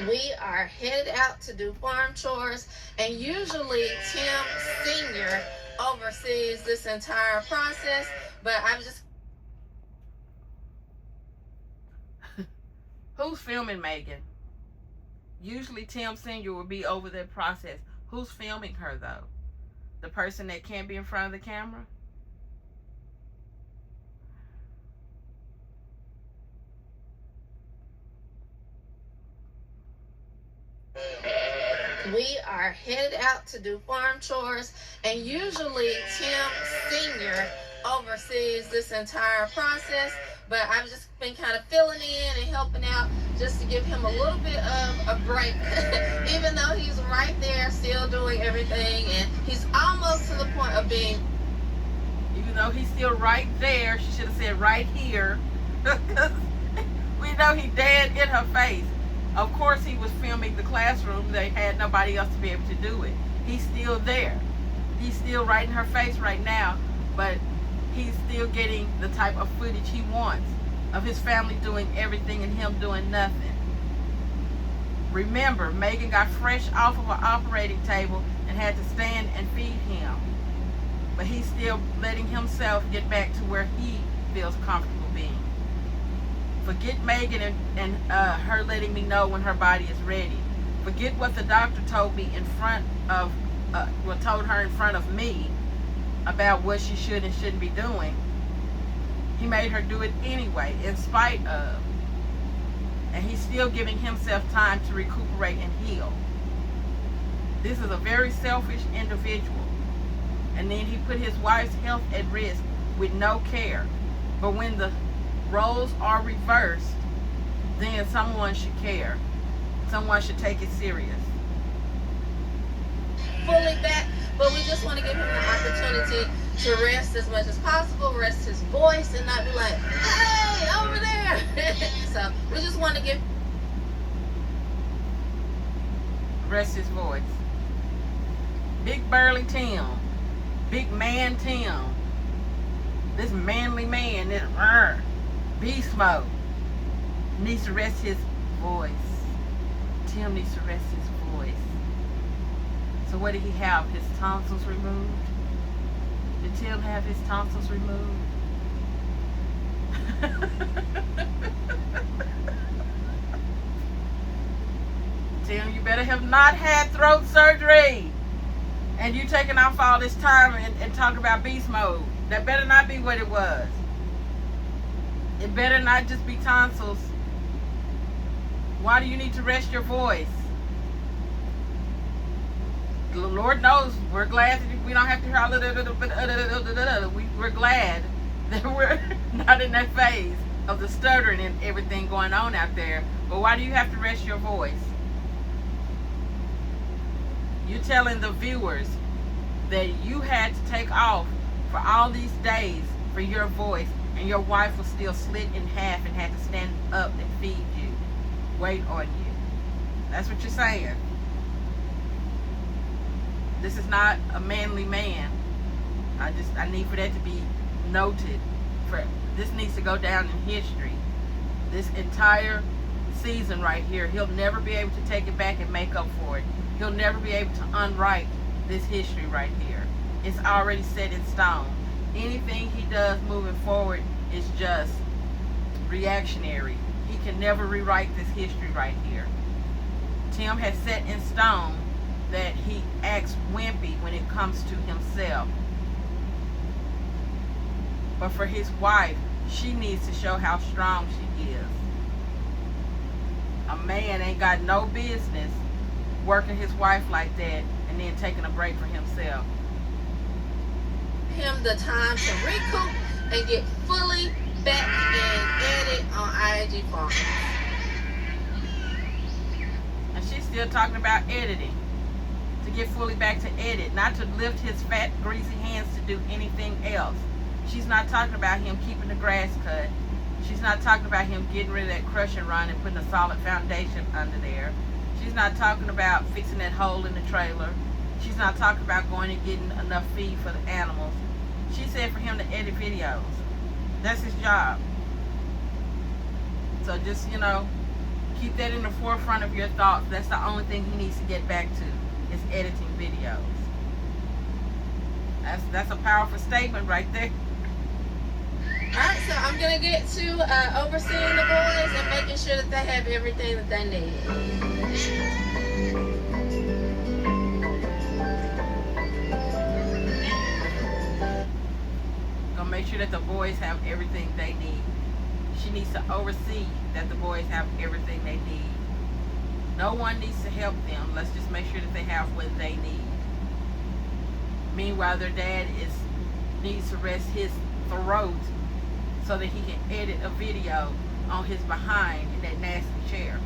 We are headed out to do farm chores, and usually Tim Sr. oversees this entire process, but I'm just... Who's filming Megan? Usually Tim Sr. will be over that process. Who's filming her, though? The person that can't be in front of the camera? We are headed out to do farm chores, and usually Tim Sr. oversees this entire process, but I've just been kind of filling in and helping out just to give him a little bit of a break, even though he's right there still doing everything, and he's almost to the point of being... Even though he's still right there, she should have said right here, because we know he's dead in her face. Of course he was filming the classroom. They had nobody else to be able to do it. He's still there. He's still right in her face right now, but he's still getting the type of footage he wants of his family doing everything and him doing nothing. Remember, Megan got fresh off of an operating table and had to stand and feed him. But he's still letting himself get back to where he feels comfortable being. Forget Megan and her letting me know when her body is ready. Forget what the doctor told me in front of, told her in front of me about what she should and shouldn't be doing. He made her do it anyway, in spite of. And he's still giving himself time to recuperate and heal. This is a very selfish individual. And then he put his wife's health at risk with no care. But when the roles are reversed, then someone should care. Someone should take it serious. Fully back, but we just want to give him the opportunity to rest as much as possible, rest his voice, and not be like, hey, over there. So we just want to give... Rest his voice. Big burly Tim. Big man Tim. This manly man, this beast mode, needs to rest his voice. Tim needs to rest his voice. So what did he have? His tonsils removed? Did Tim have his tonsils removed? Tim, you better have not had throat surgery. And you taking off all this time and talking about beast mode. That better not be what it was. It better not just be tonsils. Why do you need to rest your voice? Lord knows we're glad that we don't have to hear all we're glad that we're not in that phase of the stuttering and everything going on out there. But why do you have to rest your voice? You're telling the viewers that you had to take off for all these days for your voice, and your wife was still slit in half and had to stand up and feed you, wait on you. That's what you're saying. This is not a manly man. I need for that to be noted. This needs to go down in history. This entire season right here, he'll never be able to take it back and make up for it. He'll never be able to unwrite this history right here. It's already set in stone. Anything he does moving forward is just reactionary. He can never rewrite this history right here. Tim has set in stone that he acts wimpy when it comes to himself. But for his wife, she needs to show how strong she is. A man ain't got no business working his wife like that and then taking a break for himself. Him the time to recoup and get fully back and edit on IAG Farms. And she's still talking about editing. To get fully back to edit, not to lift his fat, greasy hands to do anything else. She's not talking about him keeping the grass cut. She's not talking about him getting rid of that crush and run and putting a solid foundation under there. She's not talking about fixing that hole in the trailer. She's not talking about going and getting enough feed for the animals. She said for him to edit videos. That's his job. So just, keep that in the forefront of your thoughts. That's the only thing he needs to get back to, is editing videos. That's a powerful statement right there. Alright, so I'm going to get to overseeing the boys and making sure that they have everything that they need. Gonna make sure that the boys have everything they need. She needs to oversee that the boys have everything they need. No one needs to help them. Let's just make sure that they have what they need. Meanwhile, their dad needs to rest his throat so that he can edit a video on his behind in that nasty chair.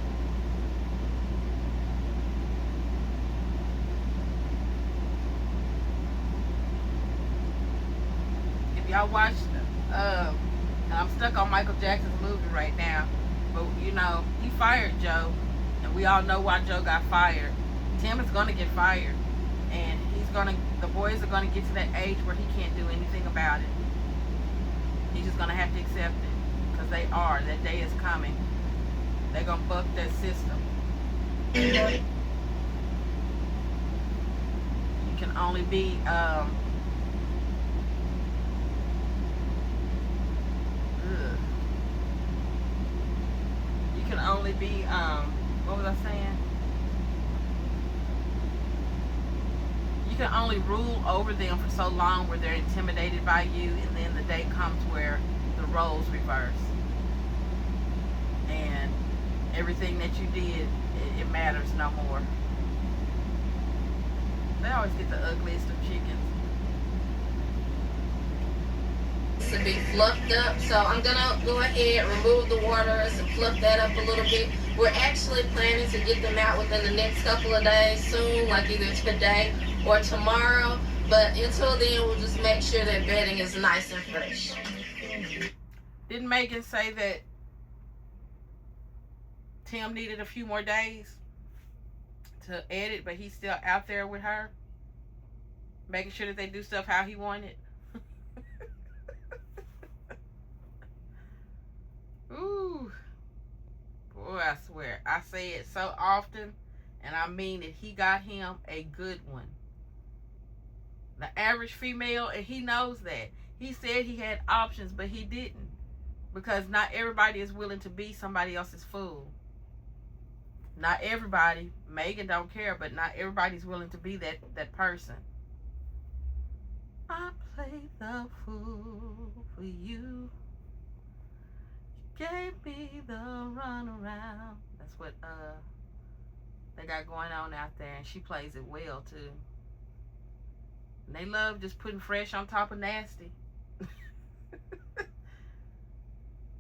If y'all watched, and I'm stuck on Michael Jackson's movie right now, but he fired Joe, and we all know why Joe got fired. Tim is gonna get fired, and the boys are gonna get to that age where he can't do anything about it. He's just gonna have to accept it, because that day is coming. They're gonna buck that system. You can only be you can only be what was I saying? You can only rule over them for so long where they're intimidated by you, and then the day comes where the roles reverse. And everything that you did, it matters no more. They always get the ugliest of chickens. To be fluffed up, so I'm gonna go ahead, remove the waters and fluff that up a little bit. We're actually planning to get them out within the next couple of days soon, like either today or tomorrow, but until then we'll just make sure that bedding is nice and fresh. Didn't Megan say that Tim needed a few more days to edit, but he's still out there with her, making sure that they do stuff how he wanted? Ooh, boy, I swear, I say it so often, and I mean it. He got him a good one. The average female, and he knows that. He said he had options, but he didn't, because not everybody is willing to be somebody else's fool. Not everybody. Megan don't care, but not everybody's willing to be that person. I played the fool for you. Gave me the runaround. That's what they got going on out there, and she plays it well too. And they love just putting fresh on top of nasty.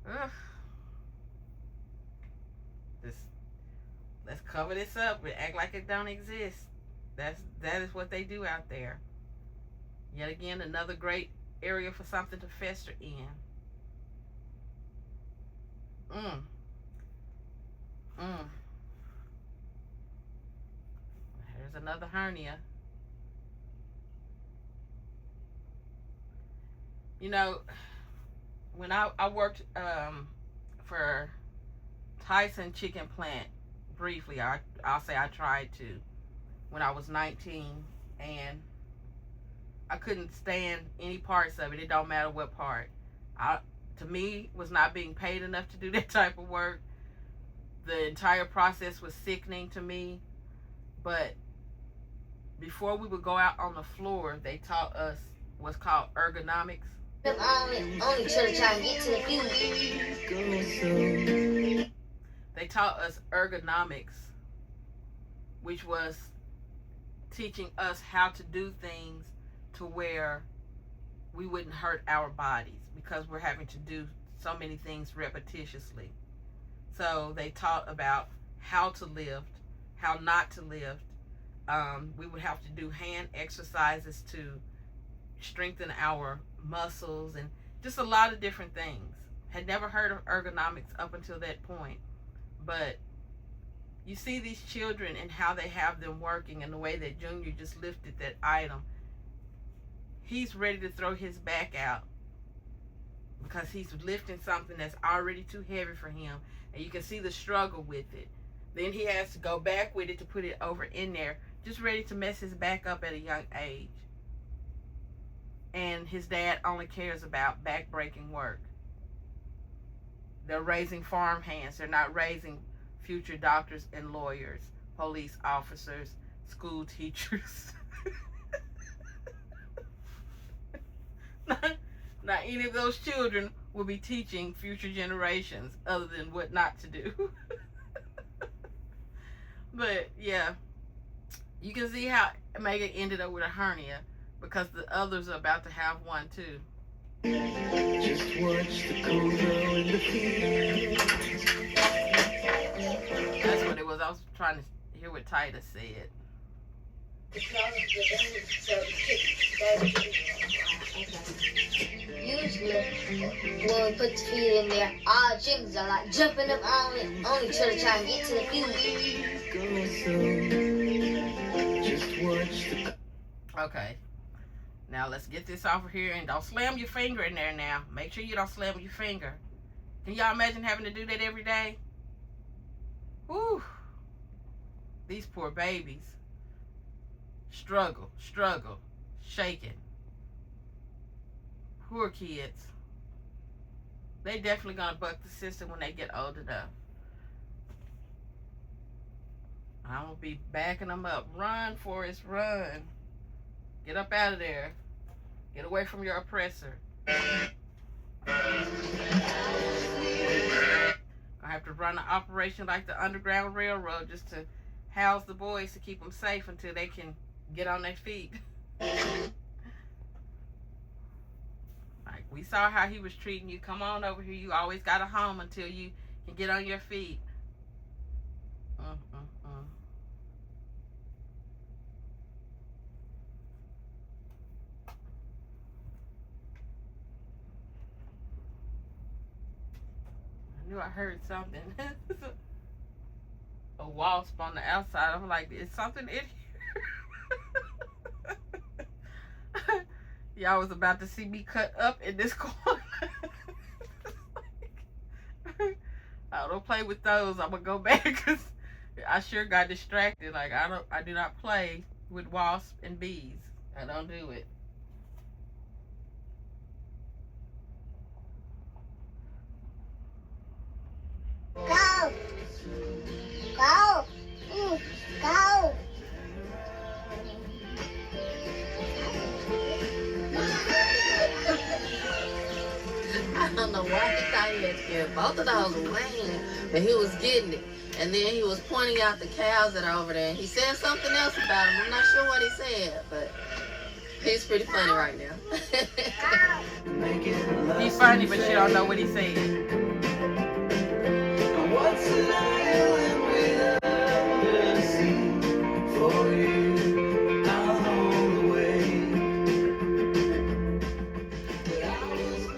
Ugh. Let's cover this up and act like it don't exist. That is what they do out there. Yet again, another great area for something to fester in. Here's another hernia. You know, when I worked for Tyson Chicken Plant briefly, I'll say I tried to when I was 19, and I couldn't stand any parts of it. It don't matter what part. To me, was not being paid enough to do that type of work. The entire process was sickening to me. But before we would go out on the floor, they taught us what's called ergonomics. Only to try and get to the view. They taught us ergonomics, which was teaching us how to do things to where we wouldn't hurt our bodies, because we're having to do so many things repetitiously. So they taught about how to lift, how not to lift. We would have to do hand exercises to strengthen our muscles and just a lot of different things. Had never heard of ergonomics up until that point. But you see these children and how they have them working, and the way that Junior just lifted that item. He's ready to throw his back out because he's lifting something that's already too heavy for him, and you can see the struggle with it. Then he has to go back with it to put it over in there, just ready to mess his back up at a young age. And his dad only cares about back-breaking work. They're raising farm hands. They're not raising future doctors and lawyers, police officers, school teachers. Not any of those children will be teaching future generations other than what not to do. But yeah, you can see how Megan ended up with a hernia because the others are about to have one too. Just watch the cold in the field. That's what it was. I was trying to hear what Titus said. Usually, when we put the feet in there, all chickens are like jumping up on it, only to try and get to the feet. Okay. Now let's get this off of here, and don't slam your finger in there now. Make sure you don't slam your finger. Can y'all imagine having to do that every day? Whew. These poor babies. Struggle, shaking. Poor kids. They definitely gonna buck the system when they get old enough. I'm gonna be backing them up. Run, Forrest, run. Get up out of there. Get away from your oppressor. I have to run an operation like the Underground Railroad just to house the boys to keep them safe until they can get on their feet. Like, we saw how he was treating you. Come on over here. You always got a home until you can get on your feet. I knew I heard something. A wasp on the outside. I'm like, is something in here? Y'all was about to see me cut up in this corner. I don't play with those. I'm gonna go back because I sure got distracted. Like, I do not play with wasps and bees. I don't do it. Go! Go! Go! I don't know why he thought he had to carry both of those away, but he was getting it. And then he was pointing out the cows that are over there. He said something else about them. I'm not sure what he said, but He's pretty funny right now. He's funny, but you don't know what he said. What's an island without the sea? For you, I'll hold the way. But I was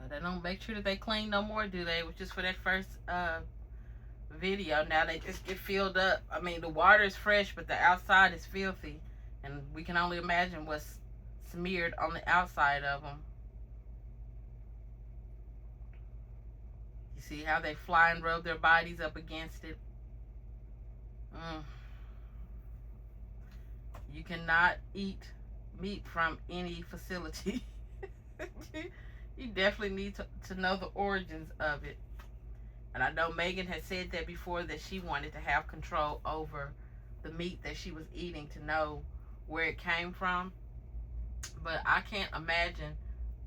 They don't make sure that they clean no more, do they? It was just for that first video. Now they just get filled up. I mean, the water is fresh, but the outside is filthy, and we can only imagine what's smeared on the outside of them. You see how they fly and rub their bodies up against it? You cannot eat meat from any facility. You definitely need to know the origins of it. And I know Megan had said that before, that she wanted to have control over the meat that she was eating, to know where it came from. But I can't imagine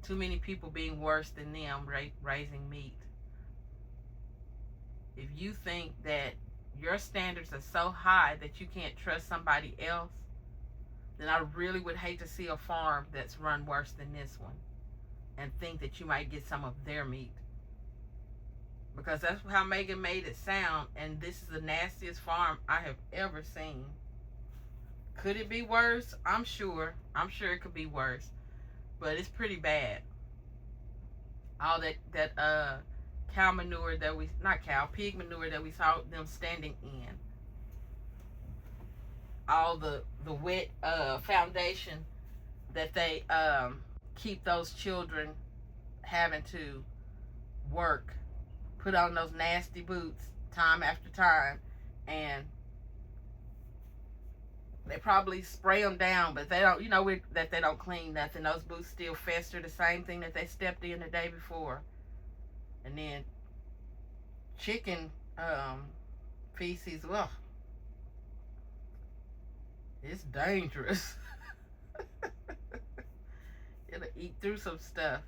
too many people being worse than them raising meat. If you think that your standards are so high that you can't trust somebody else, then I really would hate to see a farm that's run worse than this one and think that you might get some of their meat. Because that's how Megan made it sound, and this is the nastiest farm I have ever seen. Could it be worse? I'm sure it could be worse, but it's pretty bad. All that cow manure that we, not cow, pig manure that we saw them standing in. All the wet foundation that they keep those children having to work, put on those nasty boots time after time, and they probably spray them down, but they don't, that they don't clean nothing. Those boots still fester, the same thing that they stepped in the day before. And then chicken feces, well, it's dangerous. It'll eat through some stuff.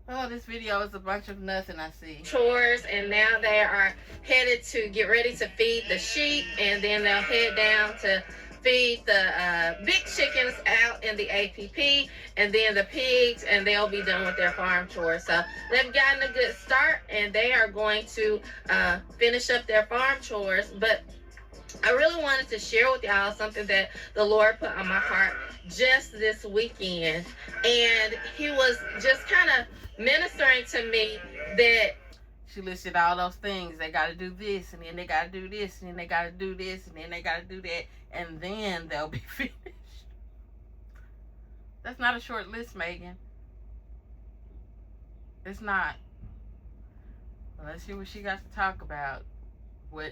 Oh, this video is a bunch of nothing, I see. Chores, and now they are headed to get ready to feed the sheep, and then they'll head down to feed the big chickens out in the APP, and then the pigs, and they'll be done with their farm chores. So they've gotten a good start, and they are going to finish up their farm chores. But I really wanted to share with y'all something that the Lord put on my heart just this weekend, and He was just kind of ministering to me that she listed all those things. They got to do this, and then they got to do this, and then they got to do this, and then they got to do that, and then they'll be finished. That's not a short list, Megan. It's not. Well, let's hear what she got to talk about. What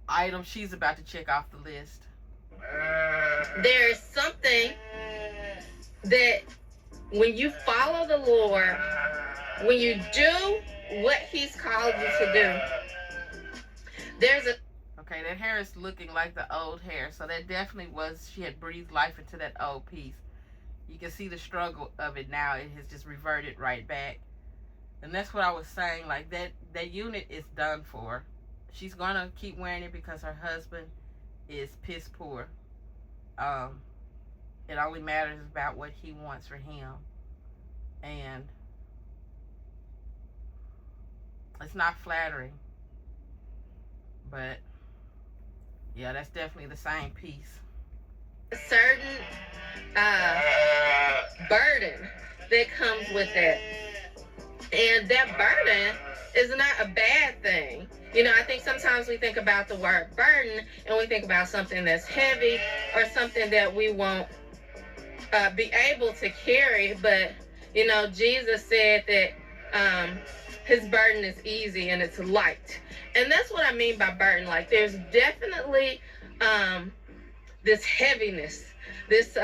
item she's about to check off the list. there is something that when you follow the Lord, when you do what He's called you to do, there's a... Okay, that hair is looking like the old hair. So that definitely was, she had breathed life into that old piece. You can see the struggle of it now. It has just reverted right back. And that's what I was saying. Like, that unit is done for. She's going to keep wearing it because her husband is piss poor. It only matters about what he wants for him. And it's not flattering. But yeah, that's definitely the same piece. A certain burden that comes with it. And that burden is not a bad thing. You know, I think sometimes we think about the word burden and we think about something that's heavy or something that we won't be able to carry. But, you know, Jesus said that His burden is easy and it's light. And that's what I mean by burden. Like, there's definitely this heaviness, this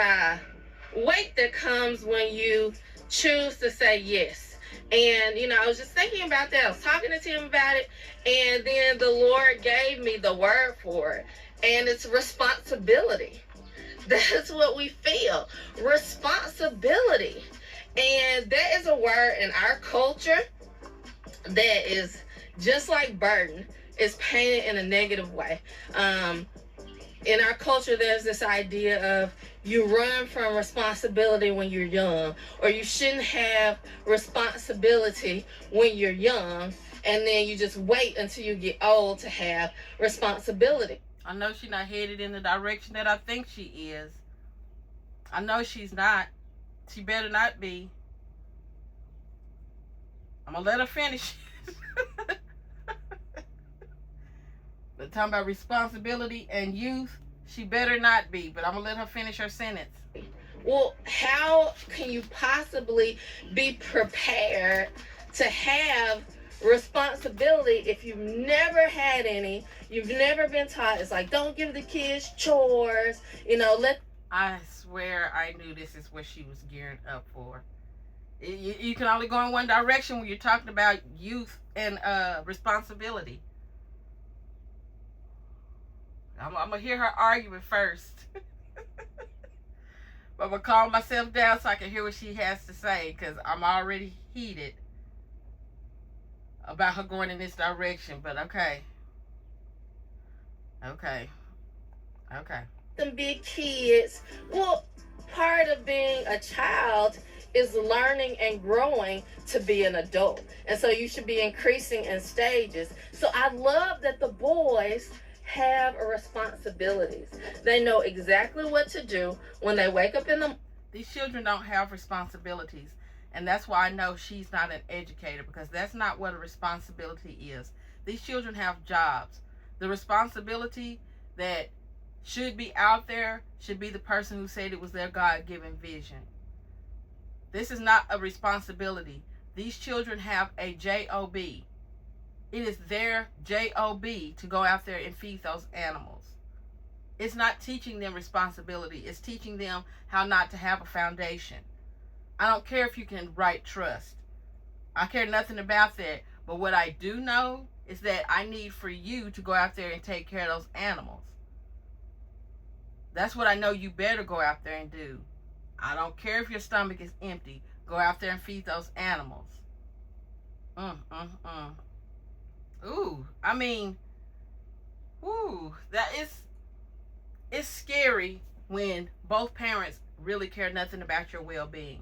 weight that comes when you choose to say yes. And, you know, I was just thinking about that. I was talking to Tim about it. And then the Lord gave me the word for it. And it's responsibility. That's what we feel. Responsibility. And that is a word in our culture that is just like burden, is painted in a negative way. In our culture, there's this idea of you run from responsibility when you're young, or you shouldn't have responsibility when you're young, and then you just wait until you get old to have responsibility. I know she's not headed in the direction that I think she is. I know she's not. She better not be. I'm going to let her finish. But talking about responsibility and youth, she better not be. But I'm going to let her finish her sentence. Well, how can you possibly be prepared to have responsibility if you've never had any, you've never been taught? It's like, don't give the kids chores, I swear I knew this is what she was gearing up for. You can only go in one direction when you're talking about youth and responsibility. I'm going to hear her argument first. But I'm going to calm myself down so I can hear what she has to say, because I'm already heated about her going in this direction. But okay. Them big kids. Well, part of being a child is learning and growing to be an adult. And so you should be increasing in stages. So I love that the boys have responsibilities. They know exactly what to do when they wake up in the... These children don't have responsibilities. And that's why I know she's not an educator, because that's not what a responsibility is. These children have jobs. The responsibility that should be out there should be the person who said it was their God-given vision. This is not a responsibility. These children have a job. It is their job to go out there and feed those animals. It's not teaching them responsibility. It's teaching them how not to have a foundation. I don't care if you can write trust. I care nothing about that. But what I do know is that I need for you to go out there and take care of those animals. That's what I know you better go out there and do. I don't care if your stomach is empty. Go out there and feed those animals. Ooh, I mean, that is, it's scary when both parents really care nothing about your well-being.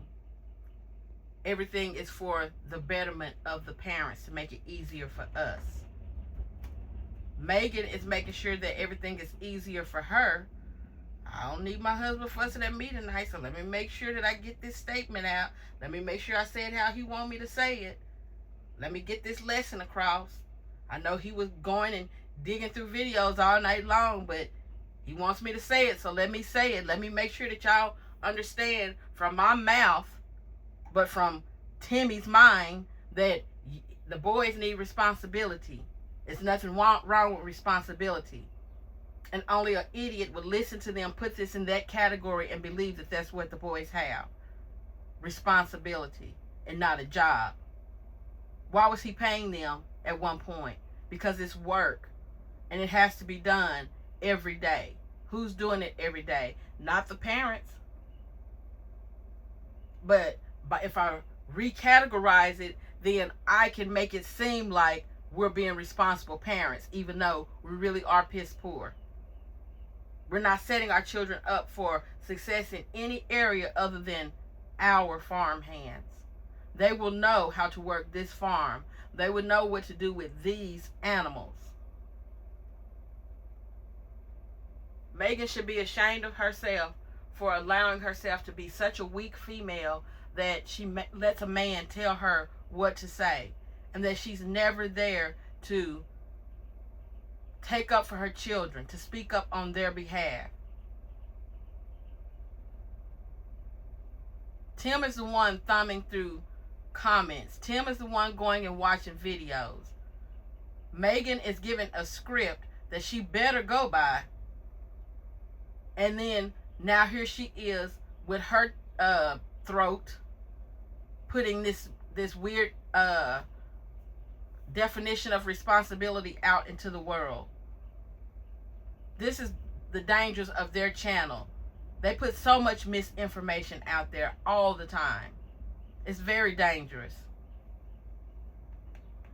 Everything is for the betterment of the parents, to make it easier for us. Megan is making sure that everything is easier for her. I don't need my husband fussing at me tonight, so let me make sure that I get this statement out. Let me make sure I say it how he want me to say it. Let me get this lesson across. I know he was going and digging through videos all night long, but he wants me to say it, so let me say it. Let me make sure that y'all understand from my mouth, but from Timmy's mind, that the boys need responsibility. There's nothing wrong with responsibility. And only an idiot would listen to them, put this in that category, and believe that that's what the boys have. Responsibility and not a job. Why was he paying them at one point? Because it's work. And it has to be done every day. Who's doing it every day? Not the parents. But if I recategorize it, then I can make it seem like we're being responsible parents, even though we really are piss poor. We're not setting our children up for success in any area other than our farm hands. They will know how to work this farm. They will know what to do with these animals. Megan should be ashamed of herself for allowing herself to be such a weak female that she lets a man tell her what to say, and that she's never there to take up for her children, to speak up on their behalf. Tim is the one thumbing through comments. Tim is the one going and watching videos. Megan is given a script that she better go by. And then now here she is with her throat putting this weird definition of responsibility out into the world. This is the dangers of their channel. They put so much misinformation out there all the time. It's very dangerous.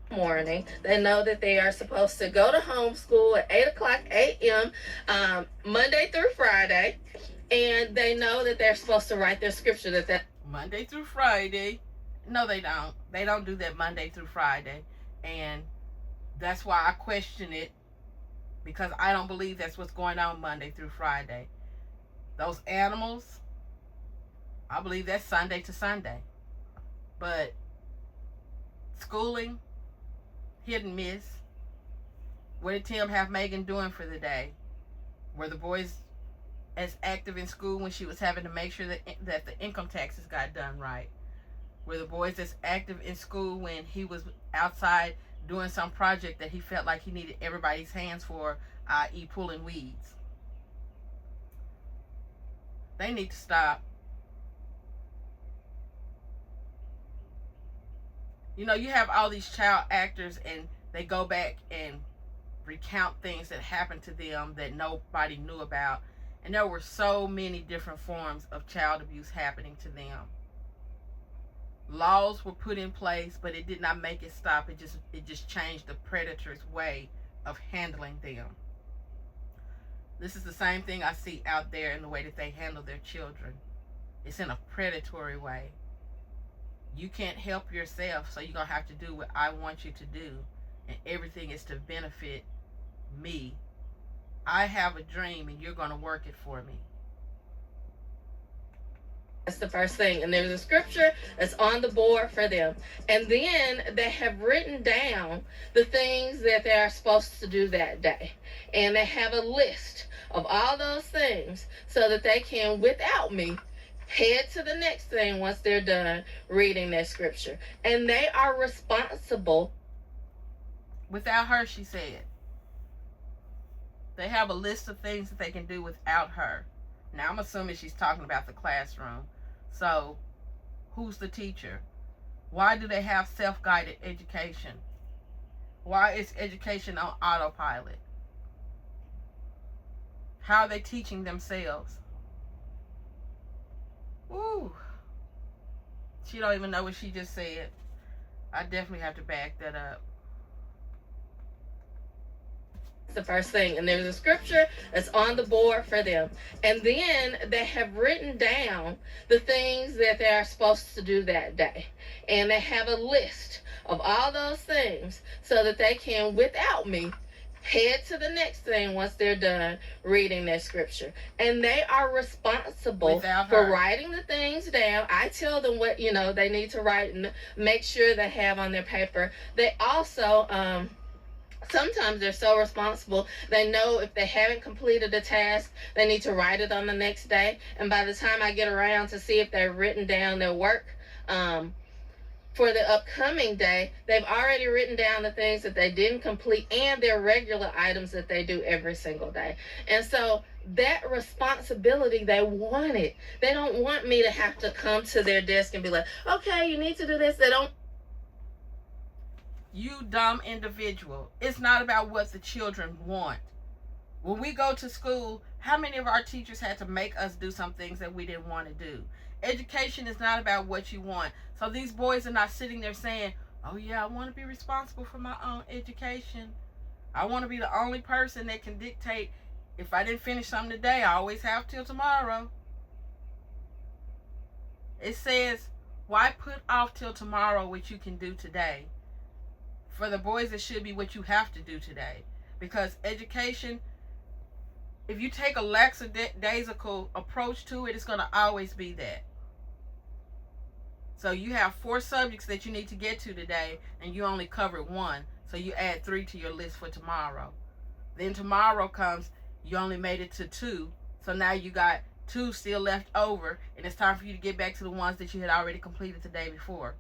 Morning, they know that they are supposed to go to homeschool at 8:00 a.m. Monday through Friday, and they know that they're supposed to write their scripture that Monday through Friday. No, they don't. They don't do that Monday through Friday, and that's why I question it, because I don't believe that's what's going on Monday through Friday. Those animals, I believe that's Sunday to Sunday. But schooling, hit and miss. What did Tim have Megan doing for the day? Were the boys as active in school when she was having to make sure that the income taxes got done right? Were the boys as active in school when he was outside doing some project that he felt like he needed everybody's hands for, i.e. pulling weeds? They need to stop. You know, you have all these child actors and they go back and recount things that happened to them that nobody knew about. And there were so many different forms of child abuse happening to them. Laws were put in place, but it did not make it stop. It just changed the predator's way of handling them. This is the same thing I see out there in the way that they handle their children. It's in a predatory way. You can't help yourself, so you're going to have to do what I want you to do. And everything is to benefit me. I have a dream, and you're going to work it for me. That's the first thing. And there's a scripture that's on the board for them. And then they have written down the things that they are supposed to do that day. And they have a list of all those things so that they can, without me, head to the next thing once they're done reading their scripture. And they are responsible. Without her, she said. They have a list of things that they can do without her. Now, I'm assuming she's talking about the classroom. So, who's the teacher? Why do they have self-guided education? Why is education on autopilot? How are they teaching themselves? Ooh. She don't even know what she just said. I definitely have to back that up. The first thing. And there's a scripture that's on the board for them. And then they have written down the things that they are supposed to do that day. And they have a list of all those things so that they can, without me, head to the next thing once they're done reading their scripture. And they are responsible for writing the things down. I tell them what, they need to write and make sure they have on their paper. They also, sometimes they're so responsible, they know if they haven't completed a task, they need to write it on the next day. And by the time I get around to see if they've written down their work for the upcoming day, they've already written down the things that they didn't complete and their regular items that they do every single day. And so that responsibility, they want it. They don't want me to have to come to their desk and be like, okay, you need to do this. They don't. You dumb individual. It's not about what the children want. When we go to school, how many of our teachers had to make us do some things that we didn't want to do? Education is not about what you want. So these boys are not sitting there saying, oh yeah, I want to be responsible for my own education. I want to be the only person that can dictate, if I didn't finish something today, I always have till tomorrow. It says, why put off till tomorrow what you can do today? For the boys, it should be what you have to do today. Because education, if you take a lackadaisical approach to it, it's going to always be that. So you have 4 subjects that you need to get to today, and you only covered 1. So you add 3 to your list for tomorrow. Then tomorrow comes, you only made it to 2. So now you got 2 still left over, and it's time for you to get back to the ones that you had already completed the day before.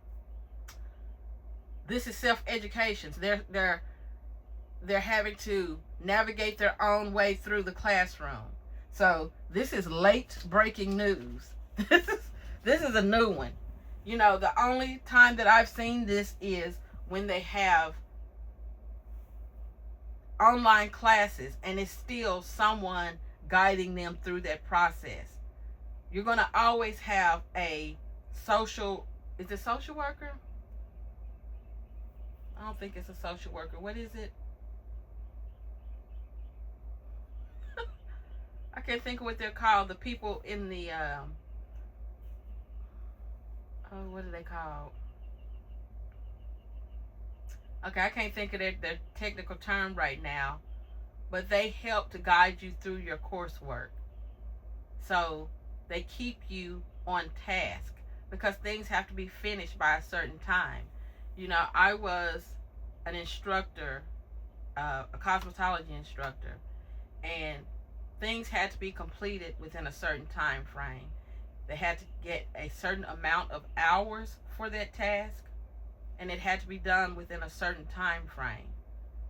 This is self-education. So they're having to navigate their own way through the classroom. So this is late breaking news. This is a new one. The only time that I've seen this is when they have online classes and it's still someone guiding them through that process. You're going to always have a social, is it social worker? I don't think it's a social worker. What is it? I can't think of what they're called. The people in the, what are they called? Okay, I can't think of their technical term right now. But they help to guide you through your coursework. So they keep you on task because things have to be finished by a certain time. You know, I was an instructor, a cosmetology instructor, and things had to be completed within a certain time frame. They had to get a certain amount of hours for that task, and it had to be done within a certain time frame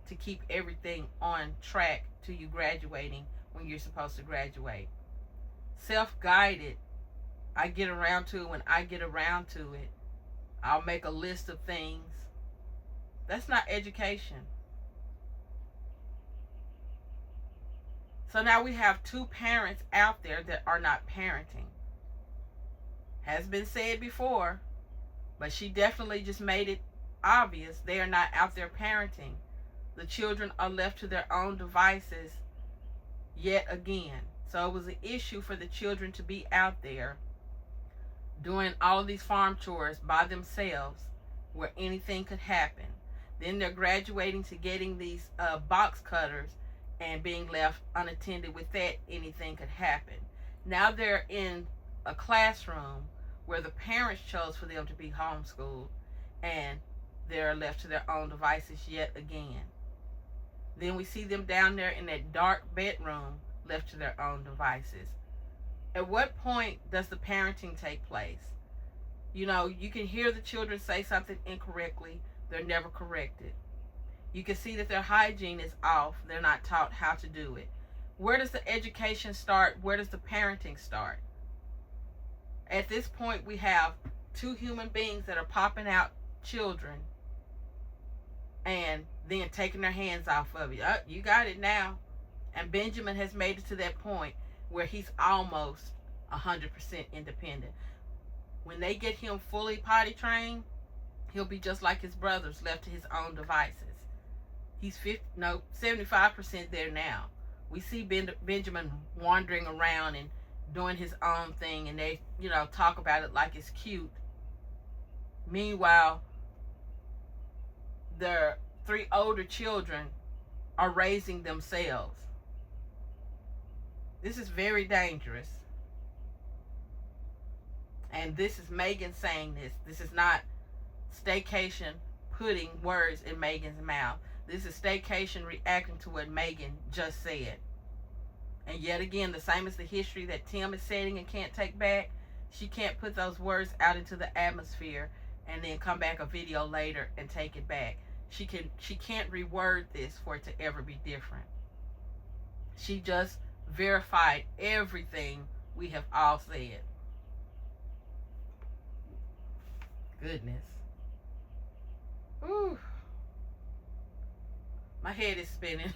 to keep everything on track to you graduating when you're supposed to graduate. Self-guided, I get around to it when I get around to it. I'll make a list of things. That's not education. So now we have two parents out there that are not parenting. Has been said before, but she definitely just made it obvious. They are not out there parenting. The children are left to their own devices yet again. So it was an issue for the children to be out there doing all of these farm chores by themselves where anything could happen. Then they're graduating to getting these box cutters and being left unattended with that, anything could happen. Now they're in a classroom where the parents chose for them to be homeschooled, and they're left to their own devices yet again. Then we see them down there in that dark bedroom, left to their own devices. At what point does the parenting take place? You know, you can hear the children say something incorrectly. They're never corrected. You can see that their hygiene is off. They're not taught how to do it. Where does the education start? Where does the parenting start? At this point, we have two human beings that are popping out children and then taking their hands off of you. You got it now. And Benjamin has made it to that point where he's almost 100% independent. When they get him fully potty trained, he'll be just like his brothers, left to his own devices. He's 75% there now. We see Benjamin wandering around and doing his own thing, and they, talk about it like it's cute. Meanwhile, their 3 older children are raising themselves. This is very dangerous. And this is Megan saying this. This is not Staycation putting words in Megan's mouth. This is Staycation reacting to what Megan just said. And yet again, the same as the history that Tim is setting and can't take back, she can't put those words out into the atmosphere and then come back a video later and take it back. She can't reword this for it to ever be different. She just verified everything we have all said. Goodness. Ooh. My head is spinning.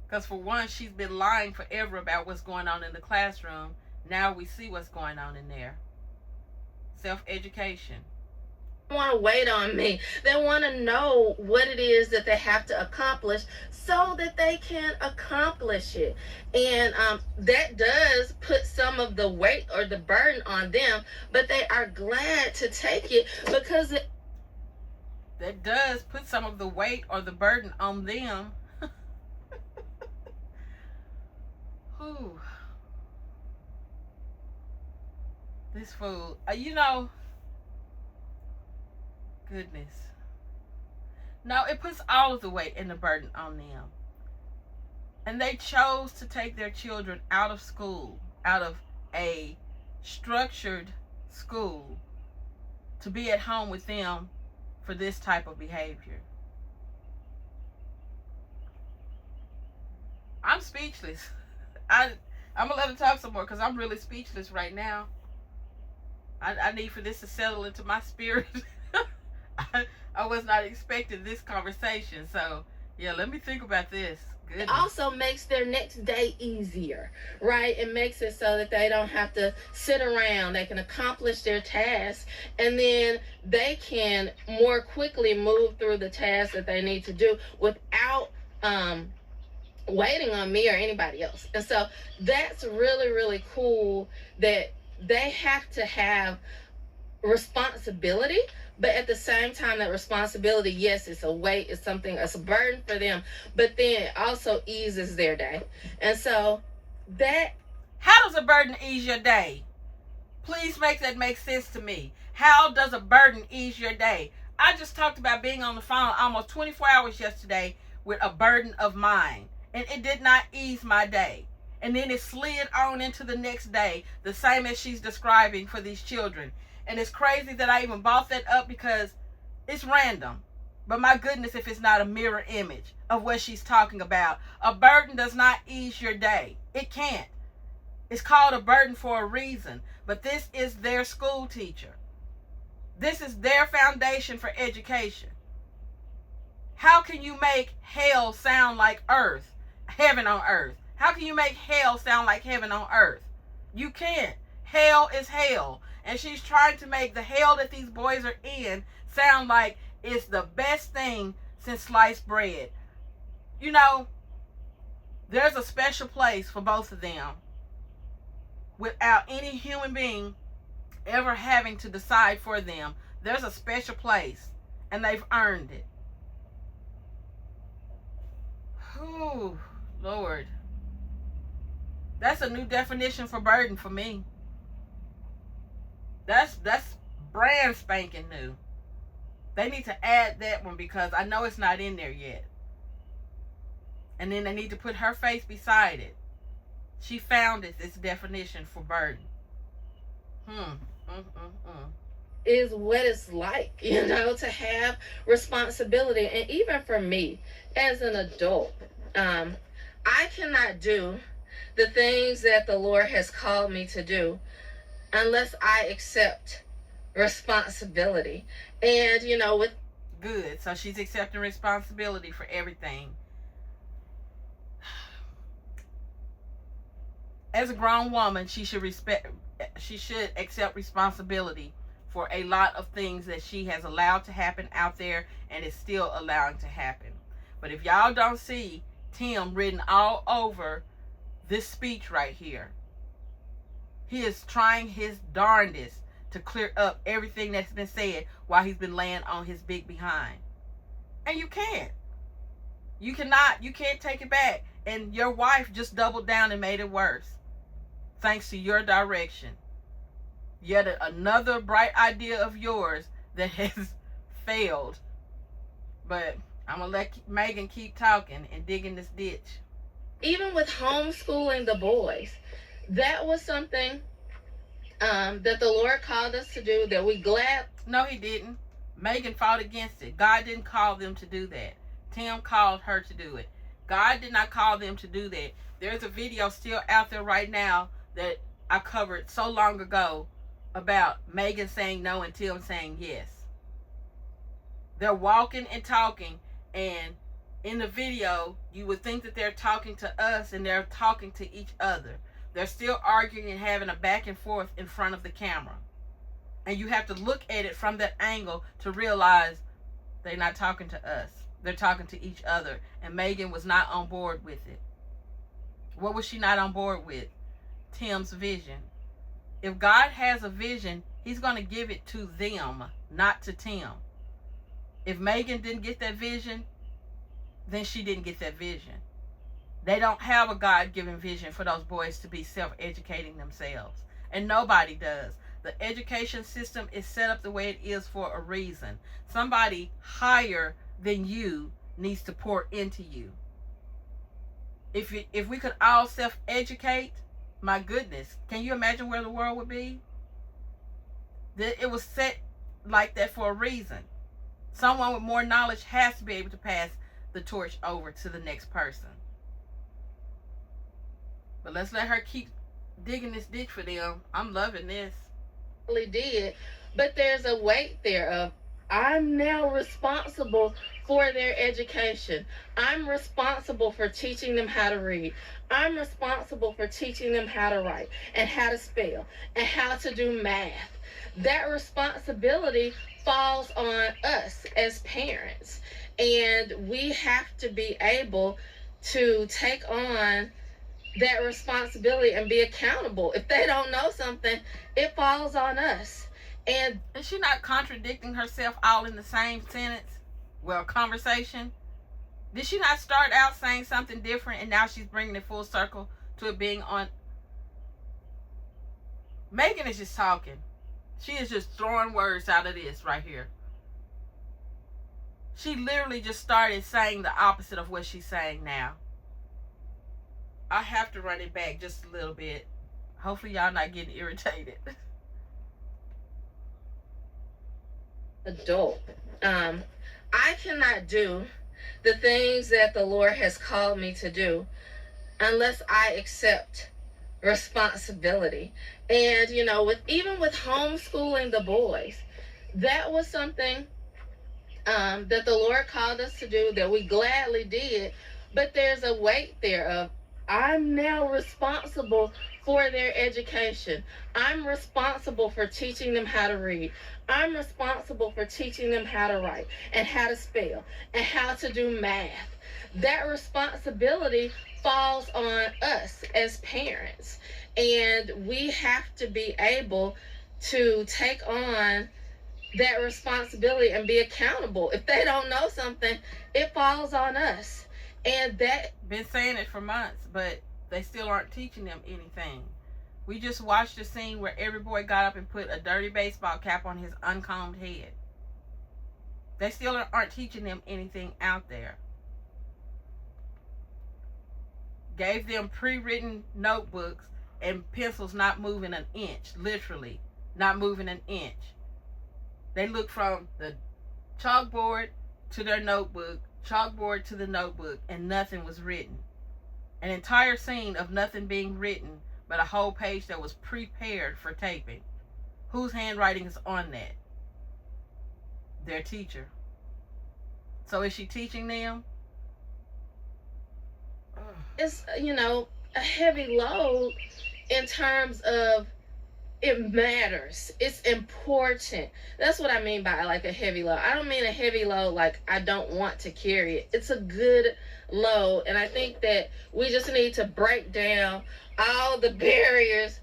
Because for one, she's been lying forever about what's going on in the classroom. Now we see what's going on in there. Self-education. They want to wait on me. They want to know what it is that they have to accomplish so that they can accomplish it. And that does put some of the weight or the burden on them, but they are glad to take it because that does put some of the weight or the burden on them. Ooh. This food, goodness. No, it puts all of the weight and the burden on them. And they chose to take their children out of school, out of a structured school, to be at home with them for this type of behavior. I'm speechless. I'm going to let her talk some more because I'm really speechless right now. I need for this to settle into my spirit. I was not expecting this conversation. So, yeah, let me think about this. goodness. It also makes their next day easier, right? It makes it so that they don't have to sit around. They can accomplish their tasks, and then they can more quickly move through the tasks that they need to do without waiting on me or anybody else. And so that's really, really cool that they have to have responsibility, but at the same time, that responsibility, yes, it's a weight, it's something, it's a burden for them, but then it also eases their day. And so that, how does a burden ease your day? Please make that make sense to me. How does a burden ease your day? I just talked about being on the phone almost 24 hours yesterday with a burden of mine, and it did not ease my day. And then it slid on into the next day, the same as she's describing for these children. And it's crazy that I even bought that up because it's random. But my goodness, if it's not a mirror image of what she's talking about. A burden does not ease your day. It can't. It's called a burden for a reason. But this is their school teacher. This is their foundation for education. How can you make hell sound like earth? Heaven on earth. How can you make hell sound like heaven on earth? You can't. Hell is hell. And she's trying to make the hell that these boys are in sound like it's the best thing since sliced bread. You know, there's a special place for both of them without any human being ever having to decide for them. There's a special place, and they've earned it. Ooh, Lord. That's a new definition for burden for me. That's brand spanking new. They need to add that one because I know it's not in there yet. And then they need to put her face beside it. She found it, this definition for burden. is what it's like, you know, to have responsibility. And even for me as an adult, I cannot do the things that the Lord has called me to do unless I accept responsibility. And, you know, with good. So she's accepting responsibility for everything. As a grown woman, she should accept responsibility for a lot of things that she has allowed to happen out there and is still allowing to happen. But if y'all don't see Tim written all over this speech right here, he is trying his darndest to clear up everything that's been said while he's been laying on his big behind. And you can't. You can't take it back. And your wife just doubled down and made it worse. Thanks to your direction. Yet another bright idea of yours that has failed. But I'm going to let Megan keep talking and digging this ditch. Even with homeschooling the boys, that was something that the Lord called us to do, that we glad. No, he didn't. Megan fought against it. God didn't call them to do that. Tim called her to do it. God did not call them to do that. There's a video still out there right now that I covered so long ago about Megan saying no and Tim saying yes. They're walking and talking, and in the video, you would think that they're talking to us and they're talking to each other. They're still arguing and having a back and forth in front of the camera. And you have to look at it from that angle to realize they're not talking to us. They're talking to each other. And Megan was not on board with it. What was she not on board with? Tim's vision. If God has a vision, he's going to give it to them, not to Tim. If Megan didn't get that vision, then she didn't get that vision. They don't have a God-given vision for those boys to be self-educating themselves. And nobody does. The education system is set up the way it is for a reason. Somebody higher than you needs to pour into you. If we could all self-educate, my goodness, can you imagine where the world would be? It was set like that for a reason. Someone with more knowledge has to be able to pass the torch over to the next person. But let's let her keep digging this ditch for them. I'm loving this. Did, but there's a weight there of I'm now responsible for their education. I'm responsible for teaching them how to read. I'm responsible for teaching them how to write and how to spell and how to do math. That responsibility falls on us as parents. And we have to be able to take on that responsibility and be accountable. If they don't know something, it falls on us. And Is she not contradicting herself all in the same sentence? Well, conversation. Did she not start out saying something different and now she's bringing it full circle to it being on? Megan is just talking. She is just throwing words out of this right here. She literally just started saying the opposite of what she's saying now. I have to run it back just a little bit. Hopefully y'all not getting irritated. adult, I cannot do the things that the Lord has called me to do unless I accept responsibility. And even with homeschooling the boys, that was something that the Lord called us to do, that we gladly did. But there's a weight there of, I'm now responsible for their education. I'm responsible for teaching them how to read. I'm responsible for teaching them how to write and how to spell and how to do math. That responsibility falls on us as parents. And we have to be able to take on that responsibility and be accountable. If they don't know something, it falls on us. And that, been saying it for months, but they still aren't teaching them anything. We just watched a scene where every boy got up and put a dirty baseball cap on his uncombed head. They still aren't teaching them anything out there. Gave them pre-written notebooks and pencils not moving an inch, literally not moving an inch. They looked from the chalkboard to their notebook, chalkboard to the notebook, and nothing was written. An entire scene of nothing being written, but a whole page that was prepared for taping. Whose handwriting is on that? Their teacher. So is she teaching them? it's, a heavy load in terms of, it matters. It's important. That's what I mean by like a heavy load. I don't mean a heavy load like I don't want to carry it. It's a good load. And I think that we just need to break down all the barriers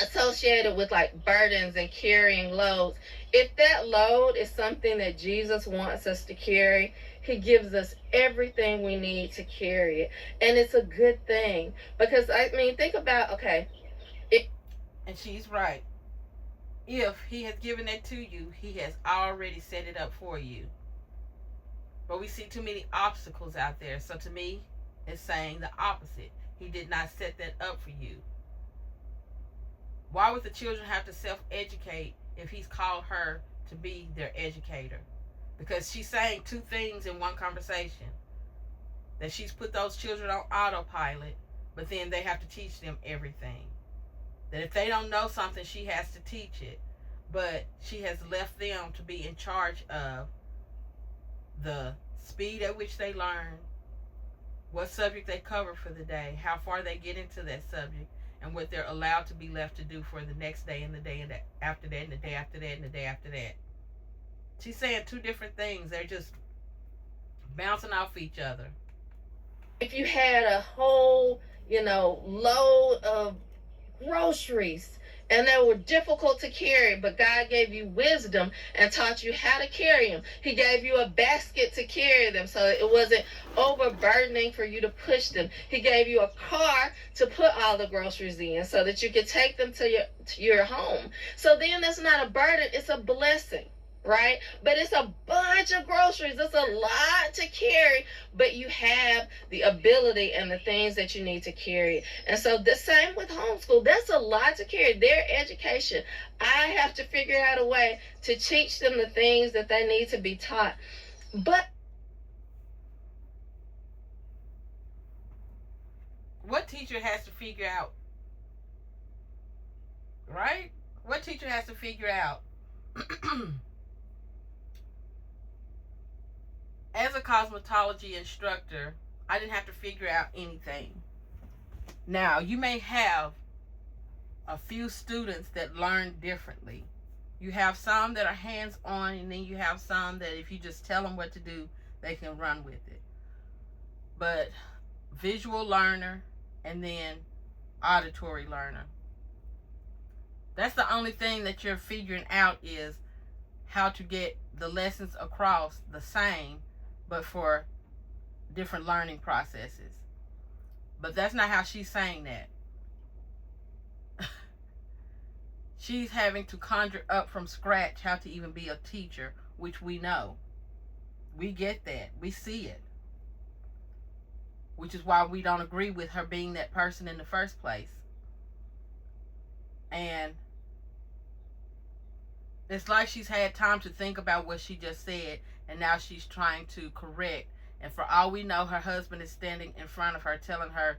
associated with like burdens and carrying loads. If that load is something that Jesus wants us to carry, he gives us everything we need to carry it. And it's a good thing. Because think about, okay, and she's right. If he has given it to you, he has already set it up for you. But we see too many obstacles out there. So to me, it's saying the opposite. He did not set that up for you. Why would the children have to self-educate if he's called her to be their educator? Because she's saying two things in one conversation. That she's put those children on autopilot, but then they have to teach them everything. That if they don't know something, she has to teach it. But she has left them to be in charge of the speed at which they learn, what subject they cover for the day, how far they get into that subject, and what they're allowed to be left to do for the next day and the day and after that and the day after that and the day after that. She's saying two different things. They're just bouncing off each other. If you had a whole, load of groceries and they were difficult to carry, but God gave you wisdom and taught you how to carry them. He gave you a basket to carry them so it wasn't overburdening for you to push them. He gave you a car to put all the groceries in so that you could take them to your home. So then that's not a burden, it's a blessing. Right? But it's a bunch of groceries. It's a lot to carry, but you have the ability and the things that you need to carry. And so the same with homeschool. That's a lot to carry. Their education. I have to figure out a way to teach them the things that they need to be taught. But what teacher has to figure out? Right? What teacher has to figure out cosmetology instructor, I didn't have to figure out anything. Now, you may have a few students that learn differently. You have some that are hands-on, and then you have some that if you just tell them what to do, they can run with it. But visual learner and then auditory learner. That's the only thing that you're figuring out, is how to get the lessons across the same, but for different learning processes. But that's not how she's saying that. She's having to conjure up from scratch how to even be a teacher, which we know. We get that. We see it. Which is why we don't agree with her being that person in the first place. And it's like she's had time to think about what she just said, and now she's trying to correct. And for all we know, her husband is standing in front of her telling her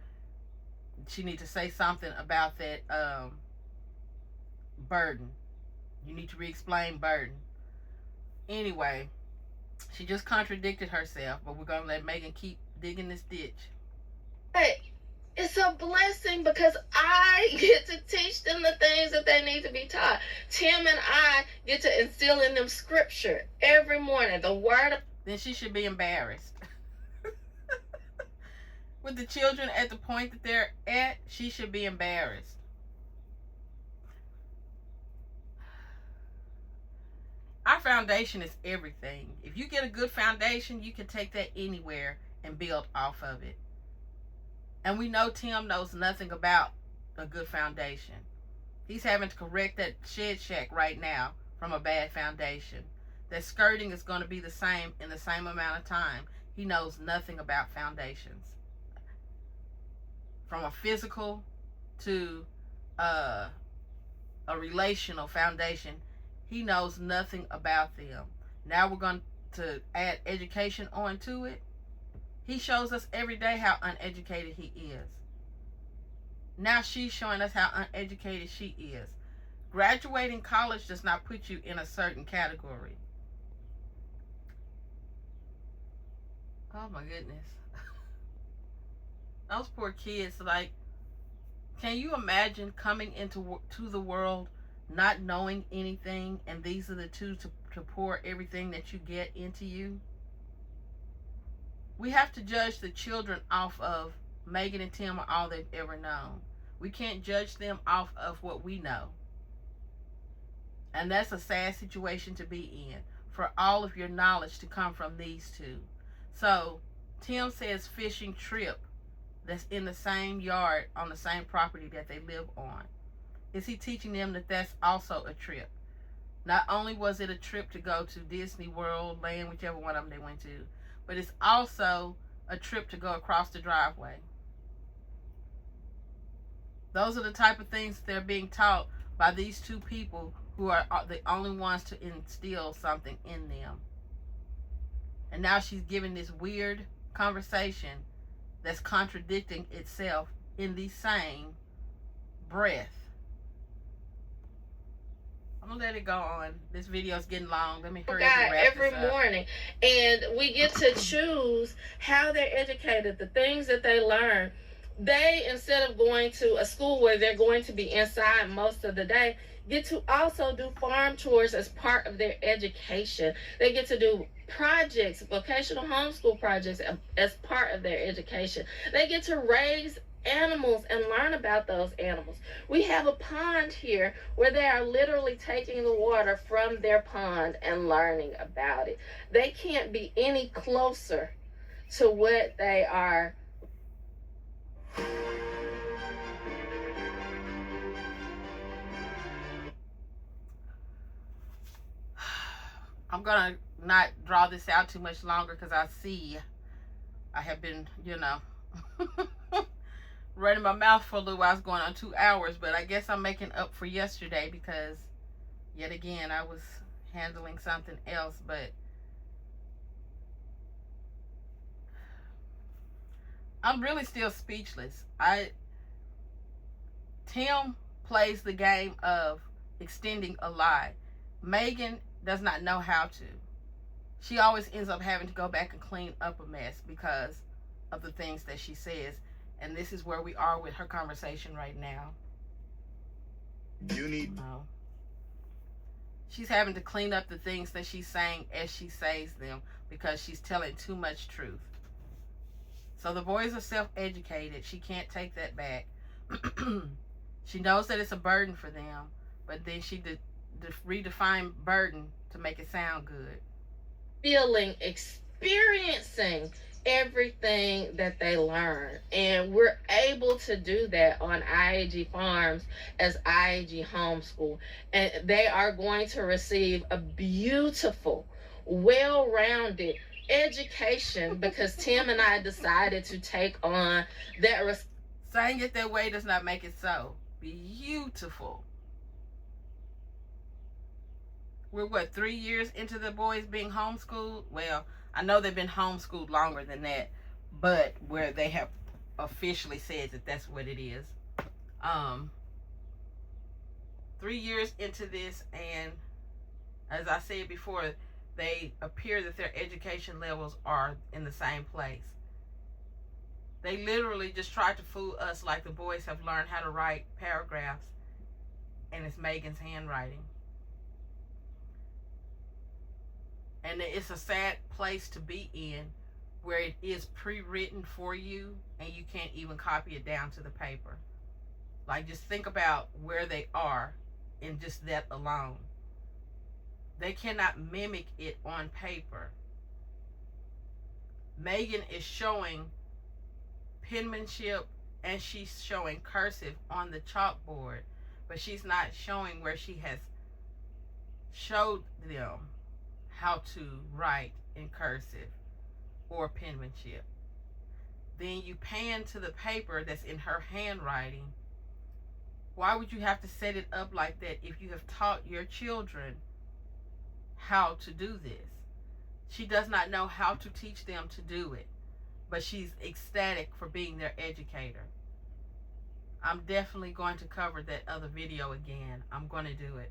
she needs to say something about that Burdon. You need to re-explain Burdon. Anyway, she just contradicted herself, but we're going to let Megan keep digging this ditch. Hey, it's a blessing because I get to teach them the things that they need to be taught. Tim and I get to instill in them scripture every morning, the word of... Then she should be embarrassed. With the children at the point that they're at, she should be embarrassed. Our foundation is everything. If you get a good foundation, you can take that anywhere and build off of it. And we know Tim knows nothing about a good foundation. He's having to correct that shed shack right now from a bad foundation. That skirting is going to be the same in the same amount of time. He knows nothing about foundations. From a physical to a relational foundation, he knows nothing about them. Now we're going to add education onto it. He shows us every day how uneducated he is. Now she's showing us how uneducated she is. Graduating college does not put you in a certain category. Oh my goodness. Those poor kids, like, can you imagine coming into the world not knowing anything, and these are the two to pour everything that you get into you? We have to judge the children off of Megan and Tim are all they've ever known. We can't judge them off of what we know. And that's a sad situation to be in, for all of your knowledge to come from these two. So Tim says fishing trip that's in the same yard on the same property that they live on. Is he teaching them that that's also a trip? Not only was it a trip to go to Disney World, Land, whichever one of them they went to, but it's also a trip to go across the driveway. Those are the type of things that they're being taught by these two people who are the only ones to instill something in them. And now she's giving this weird conversation that's contradicting itself in the same breath. I'm gonna let it go on. This video's getting long. Let me hurry up and wrap every this up. morning, and we get to choose how they're educated, the things that they learn. They, instead of going to a school where they're going to be inside most of the day, get to also do farm chores as part of their education. They get to do projects, vocational homeschool projects as part of their education. They get to raise animals and learn about those animals. We have a pond here where they are literally taking the water from their pond and learning about it. They can't be any closer to what they are. I'm gonna not draw this out too much longer because I see I have been, running my mouth for a little while. I was going on 2 hours, but I guess I'm making up for yesterday because yet again I was handling something else. But I'm really still speechless. Tim plays the game of extending a lie. Megan does not know how to. she always ends up having to go back and clean up a mess because of the things that she says. And this is where we are with her conversation right now. You need. She's having to clean up the things that she's saying as she says them because she's telling too much truth. So the boys are self-educated. She can't take that back. She knows that it's a burden for them, but then she redefined burden to make it sound good. Feeling, experiencing everything that they learn. And we're able to do that on IAG Farms as IAG Homeschool. And they are going to receive a beautiful, well-rounded education because Tim and I decided to take on that. Saying it that way does not make it so. Beautiful. We're what, 3 years into the boys being homeschooled? Well, I know they've been homeschooled longer than that, but where they have officially said that that's what it is. 3 years into this, and as I said before, they appear that their education levels are in the same place. They literally just tried to fool us like the boys have learned how to write paragraphs, and it's Megan's handwriting. And it's a sad place to be in where it is pre-written for you and you can't even copy it down to the paper. Like, just think about where they are in just that alone. They cannot mimic it on paper. Megan is showing penmanship and she's showing cursive on the chalkboard, but she's not showing where she has showed them how to write in cursive or penmanship. Then you pan to the paper that's in her handwriting. Why would you have to set it up like that if you have taught your children how to do this? She does not know how to teach them to do it, but she's ecstatic for being their educator. I'm definitely going to cover that other video again. I'm going to do it.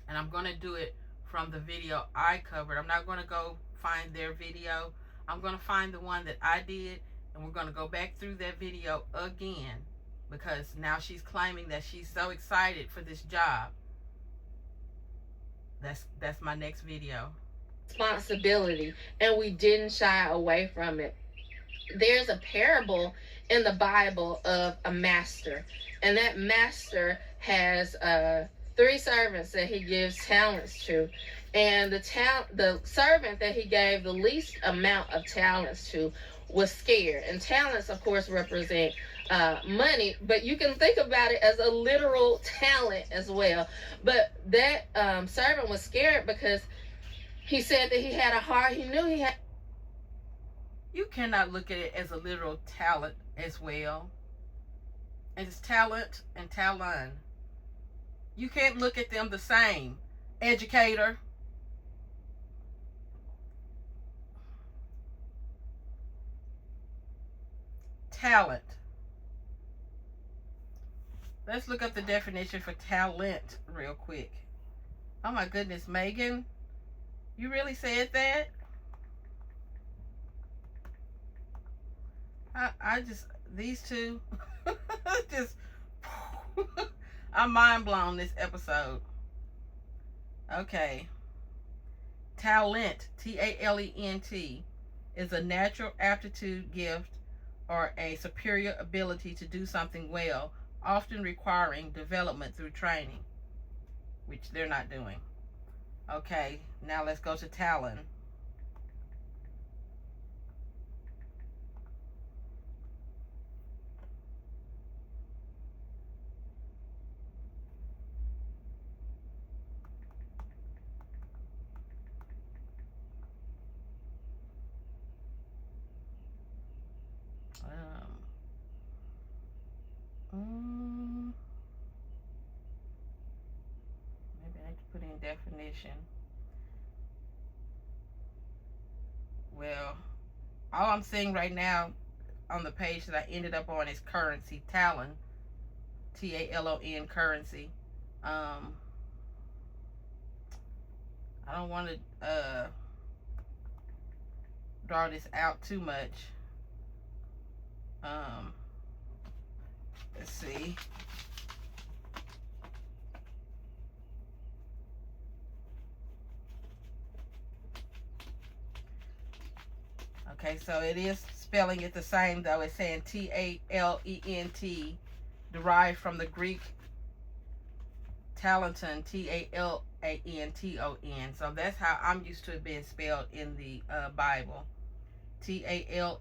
And I'm going to do it from the video I covered. I'm not going to go find their video. I'm going to find the one that I did, and we're going to go back through that video again because now she's claiming that she's so excited for this job. That's my next video. Responsibility, and we didn't shy away from it. There's a parable in the Bible of a master, and that master has 3 servants that he gives talents to, and the servant that he gave the least amount of talents to was scared. And talents, of course, represent money, but you can think about it as a literal talent as well. But that servant was scared because he said that he had a heart. He knew he had. You cannot look at it as a literal talent as well. It's talent and talent. You can't look at them the same. Educator. Talent. Let's look up the definition for talent real quick. Oh my goodness, Megan. You really said that? I just, these two, just, I'm mind blown this episode. Okay. Talent, T-A-L-E-N-T, is a natural aptitude, gift, or a superior ability to do something well, often requiring development through training, which they're not doing. Okay, now let's go to talent. Maybe I have to put in definition. Well, all I'm seeing right now on the page that I ended up on is currency, talent, T-A-L-O-N, currency. I I don't want to draw this out too much. Let's see. Okay, so it is spelling it the same though. It's saying Talent, derived from the Greek talenton, Talanton. So that's how I'm used to it being spelled in the Bible, Talanton.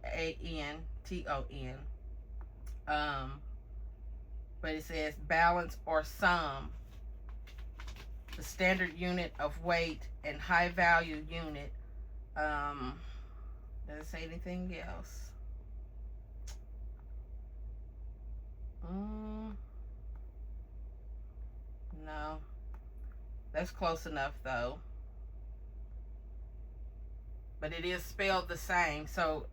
But it says balance or sum, the standard unit of weight and high value unit. Does it say anything else? No. That's close enough though. But it is spelled the same. So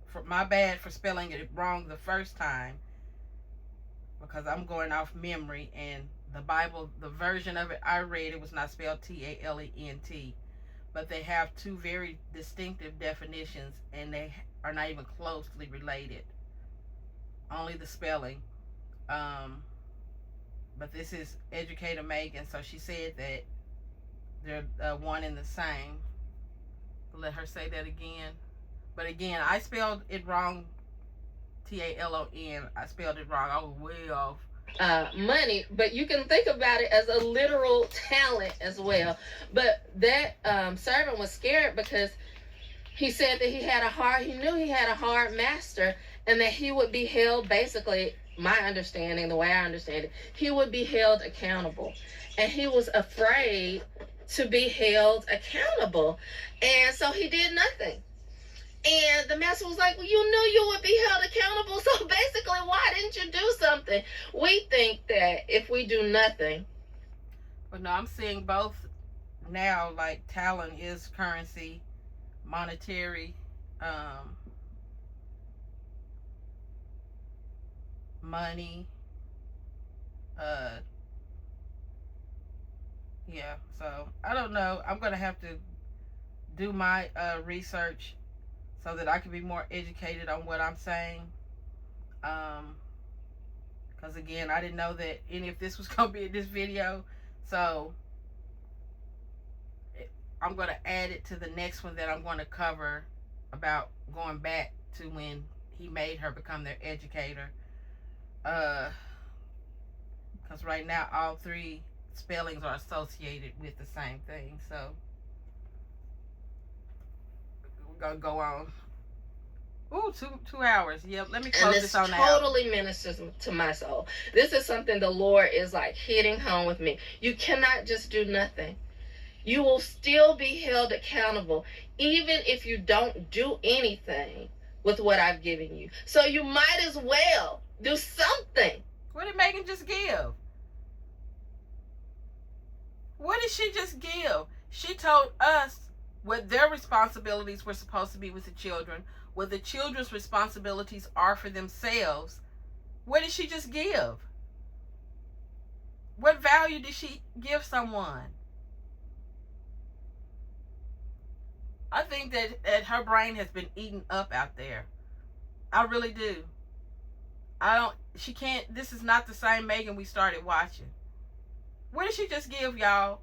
for my bad for spelling it wrong the first time, because I'm going off memory, and the Bible, the version of it I read, it was not spelled Talent. But they have two very distinctive definitions, and they are not even closely related. Only the spelling. But this is Educator Megan, so she said that they're one and the same. Let her say that again. But again, I spelled it wrong. Talon. I spelled it wrong. I was way off. Money, but you can think about it as a literal talent as well. But that servant was scared because he said that he knew he had a hard master, and that he would be held, basically, my understanding, the way I understand it, he would be held accountable. And he was afraid to be held accountable. And so he did nothing. And the master was like, well, you knew you would be held accountable, so basically, why didn't you do something? We think that if we do nothing. But no, I'm seeing both now, like talent is currency, monetary, money, yeah, so I don't know. I'm going to have to do my research so that I can be more educated on what I'm saying. Because again, I didn't know that any of this was going to be in this video. So I'm going to add it to the next one that I'm going to cover about going back to when he made her become their educator. Because right now all three spellings are associated with the same thing. So gonna go on. Ooh, 2 hours. Yep, let me close this on out. And this totally ministers to my soul. This is something the Lord is like hitting home with me. You cannot just do nothing. You will still be held accountable, even if you don't do anything with what I've given you. So you might as well do something. What did Megan just give? What did she just give? She told us what their responsibilities were supposed to be with the children, what the children's responsibilities are for themselves. What did she just give? What value did she give someone? I think that her brain has been eaten up out there. I really do. She can't, this is not the same Megan we started watching. What did she just give, y'all?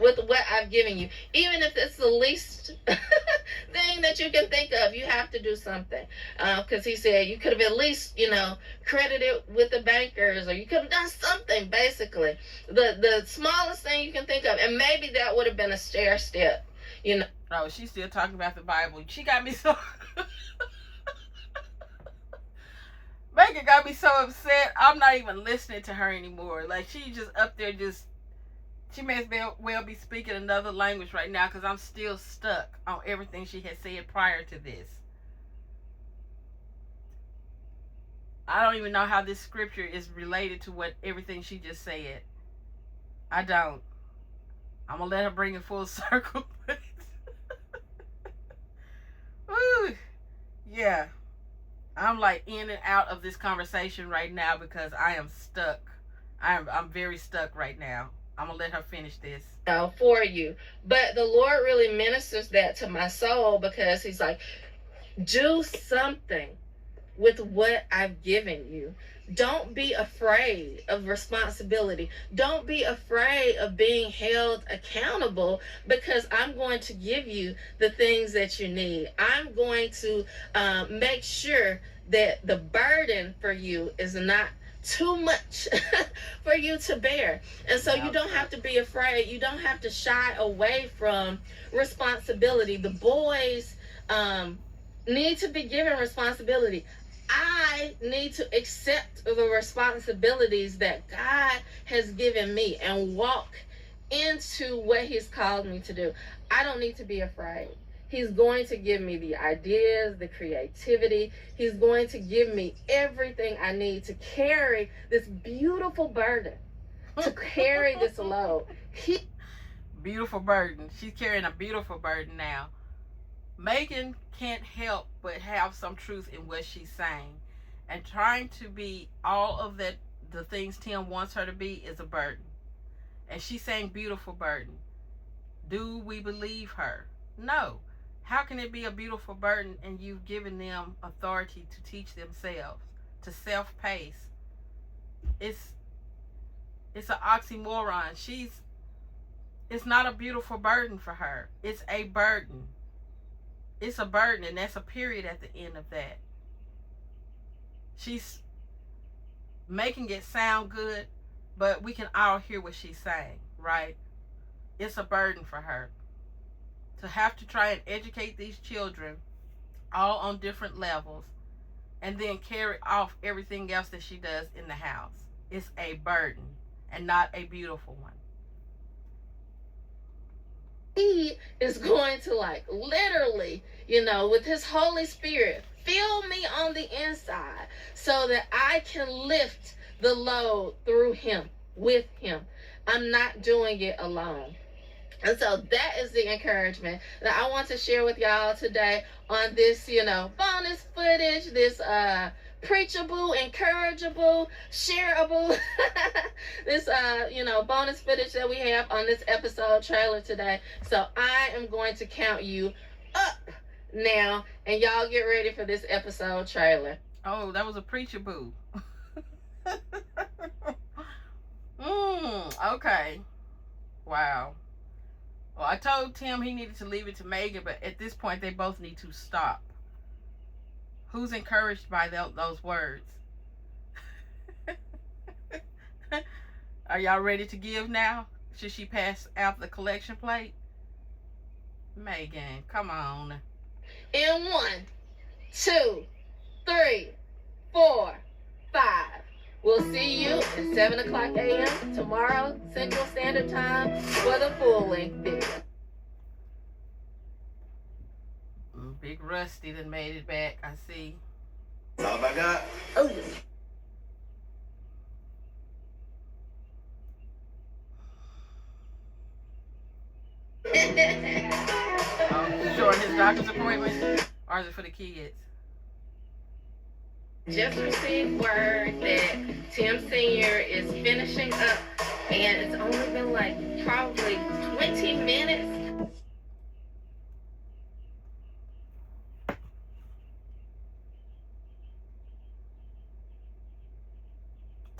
With what I've given you, even if it's the least thing that you can think of, you have to do something. Because he said you could have at least, credited with the bankers, or you could have done something. Basically, the smallest thing you can think of, and maybe that would have been a stair step. Oh, she's still talking about the Bible. She got me so. Megan got me so upset. I'm not even listening to her anymore. Like, she just up there just. She may as well be speaking another language right now, because I'm still stuck on everything she had said prior to this. I don't even know how this scripture is related to what everything she just said. I don't. I'm going to let her bring it full circle. Ooh, yeah. I'm like in and out of this conversation right now because I am stuck. I'm very stuck right now. I'm going to let her finish this. For you. But the Lord really ministers that to my soul, because he's like, do something with what I've given you. Don't be afraid of responsibility. Don't be afraid of being held accountable, because I'm going to give you the things that you need. I'm going to make sure that the burden for you is not too much for you to bear. And so you don't have to be afraid. You don't have to shy away from responsibility. The boys need to be given responsibility. I need to accept the responsibilities that God has given me and walk into what he's called me to do. I don't need to be afraid. He's going to give me the ideas, the creativity. He's going to give me everything I need to carry this beautiful burden, to carry this load. Beautiful burden. She's carrying a beautiful burden now. Megan can't help but have some truth in what she's saying. And trying to be all of that, the things Tim wants her to be, is a burden. And she's saying beautiful burden. Do we believe her? No. How can it be a beautiful burden and you've given them authority to teach themselves, to self-pace? It's an oxymoron. It's not a beautiful burden for her. It's a burden. It's a burden, and that's a period at the end of that. She's making it sound good, but we can all hear what she's saying, right? It's a burden for her to have to try and educate these children all on different levels and then carry off everything else that she does in the house. It's a burden and not a beautiful one. He is going to, like, literally, with his Holy Spirit, fill me on the inside so that I can lift the load through him, with him. I'm not doing it alone. And so that is the encouragement that I want to share with y'all today on this, bonus footage, this preachable, encourageable, shareable, this, bonus footage that we have on this episode trailer today. So I am going to count you up now, and y'all get ready for this episode trailer. Oh, that was a preachable. Okay. Wow. Well, I told Tim he needed to leave it to Megan, but at this point, they both need to stop. Who's encouraged by those words? Are y'all ready to give now? Should she pass out the collection plate? Megan, come on. In 1, 2, 3, 4, 5. We'll see you at 7 o'clock a.m. tomorrow, Central Standard Time, for the full-length video. Big Rusty that made it back, I see. That's all I got. Oh, Short his doctor's appointment, or is it for the kids? Just received word that Tim Sr. is finishing up, and it's only been like probably 20 minutes.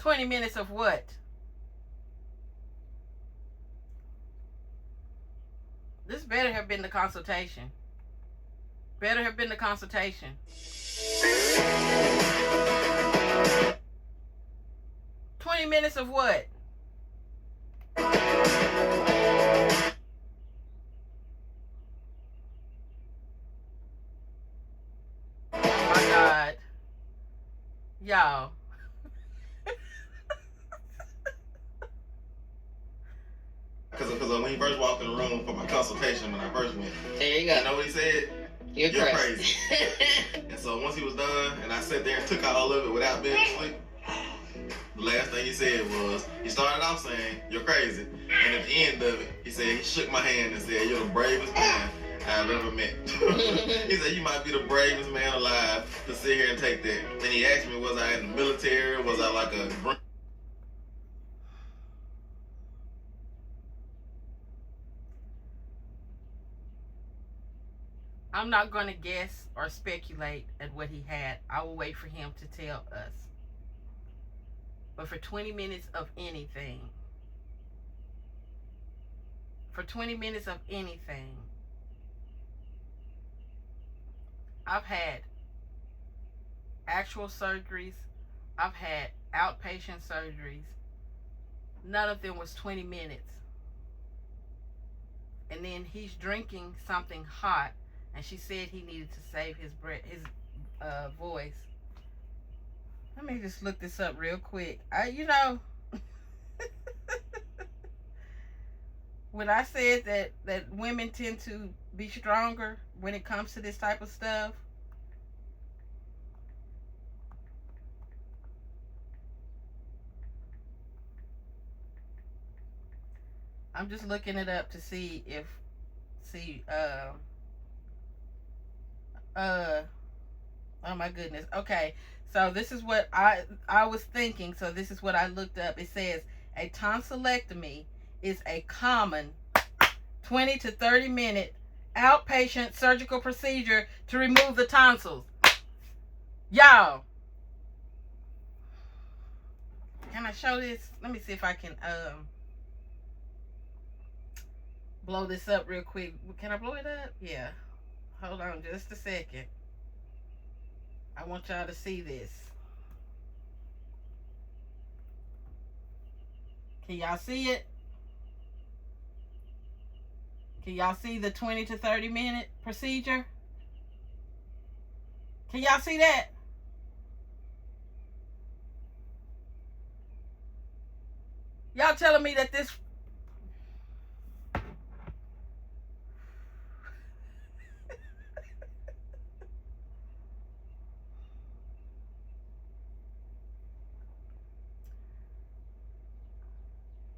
$20 minutes of what? This better have been the consultation. Better have been the consultation. 20 minutes of what? Oh my God. Y'all. Because when he first walked in the room for my consultation, when I first went, There you go. you know what he said? You're crazy. And so once he was done, and I sat there and took all of it without being asleep, the last thing he said was, he started off saying, "You're crazy." And at the end of it, he said, he shook my hand and said, "You're the bravest man I've ever met." He said, "You might be the bravest man alive to sit here and take that." And he asked me, was I in the military? Was I like a... I'm not going to guess or speculate at what he had. I will wait for him to tell us. But for 20 minutes of anything, I've had actual surgeries, I've had outpatient surgeries. None of them was 20 minutes. And then he's drinking something hot, and she said he needed to save his breath, his voice. Let me just look this up real quick. When I said that women tend to be stronger when it comes to this type of stuff, I'm just looking it up to see oh my goodness. Okay. So this is what I was thinking. So this is what I looked up. It says a tonsillectomy is a common 20 to 30 minute outpatient surgical procedure to remove the tonsils. Y'all, can I show this? Let me see if I can blow this up real quick. Can I blow it up? Yeah. Hold on just a second. I want y'all to see this. Can y'all see it? Can y'all see the 20 to 30 minute procedure? Can y'all see that? Y'all telling me that this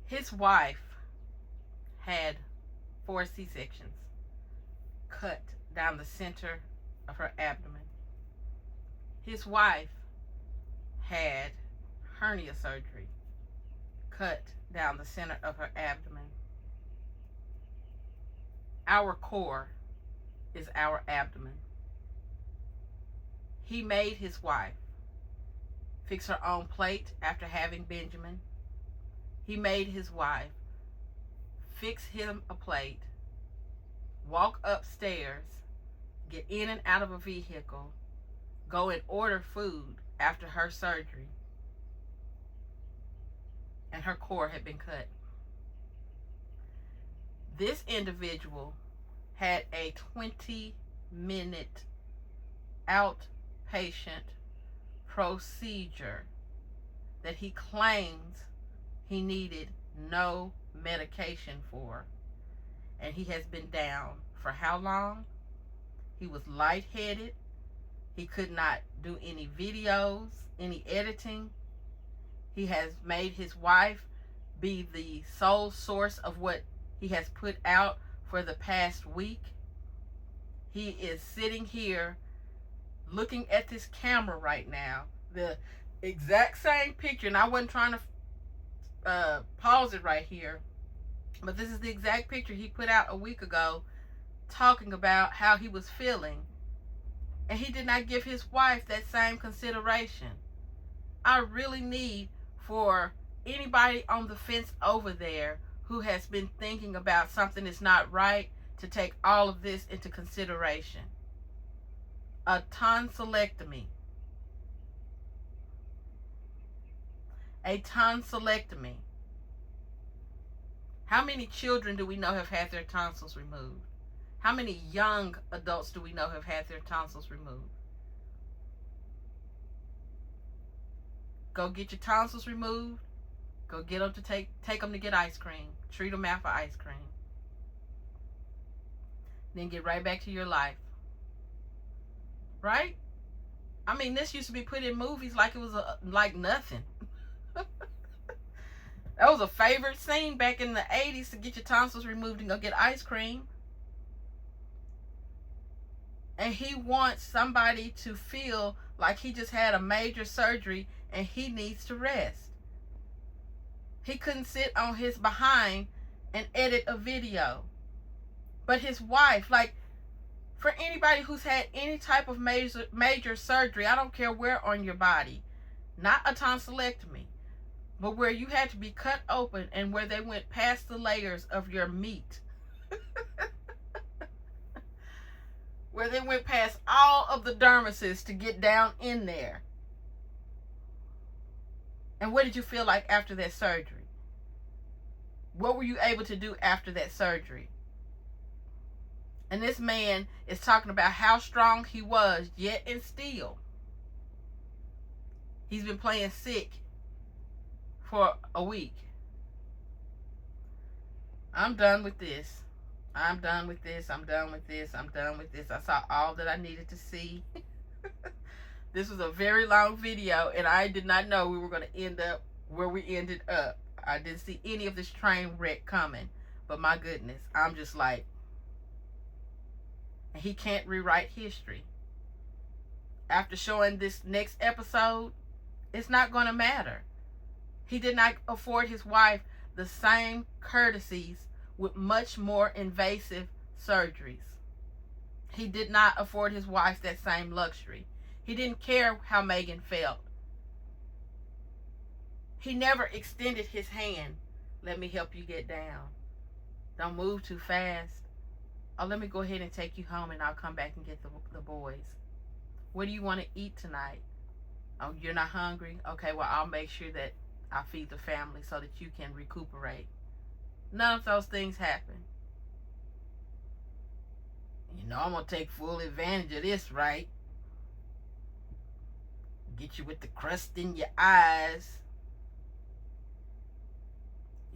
his wife had 4 C-sections cut down the center of her abdomen. His wife had hernia surgery cut down the center of her abdomen. Our core is our abdomen. He made his wife fix her own plate after having Benjamin. He made his wife fix him a plate, walk upstairs, get in and out of a vehicle, go and order food after her surgery, and her core had been cut. This individual had a 20-minute outpatient procedure that he claims he needed no medication for, and he has been down for how long? He was lightheaded. He could not do any videos, any editing. He has made his wife be the sole source of what he has put out for the past week. He is sitting here looking at this camera right now, the exact same picture, and I wasn't trying to pause it right here, but this is the exact picture he put out a week ago, talking about how he was feeling, and he did not give his wife that same consideration. I really need for anybody on the fence over there who has been thinking about something that's not right to take all of this into consideration. A tonsillectomy. A tonsillectomy. How many children do we know have had their tonsils removed? How many young adults do we know have had their tonsils removed? Go get your tonsils removed. Go get them to take them to get ice cream. Treat them out for ice cream. Then get right back to your life. Right? I mean, this used to be put in movies like it was like nothing. That was a favorite scene back in the 80s, to get your tonsils removed and go get ice cream. And he wants somebody to feel like he just had a major surgery and he needs to rest. He couldn't sit on his behind and edit a video. But his wife, like, For anybody who's had any type of major surgery, I don't care where on your body, not a tonsillectomy, but where you had to be cut open and where they went past the layers of your meat, where they went past all of the dermises to get down in there. And what did you feel like after that surgery? What were you able to do after that surgery? And this man is talking about how strong he was, yet and still. He's been playing sick for a week. I'm done with this. I'm done with this. I'm done with this. I'm done with this. I saw all that I needed to see. This was a very long video, and I did not know we were going to end up where we ended up. I didn't see any of this train wreck coming. But my goodness, I'm just like, he can't rewrite history. After showing this next episode, it's not going to matter. He did not afford his wife the same courtesies with much more invasive surgeries. He did not afford his wife that same luxury. He didn't care how Megan felt. He never extended his hand. Let me help you get down. Don't move too fast. Oh, let me go ahead and take you home and I'll come back and get the boys. What do you want to eat tonight? Oh, you're not hungry? Okay, well, I'll make sure that I feed the family so that you can recuperate. None of those things happen. You know I'm going to take full advantage of this, right? Get you with the crust in your eyes.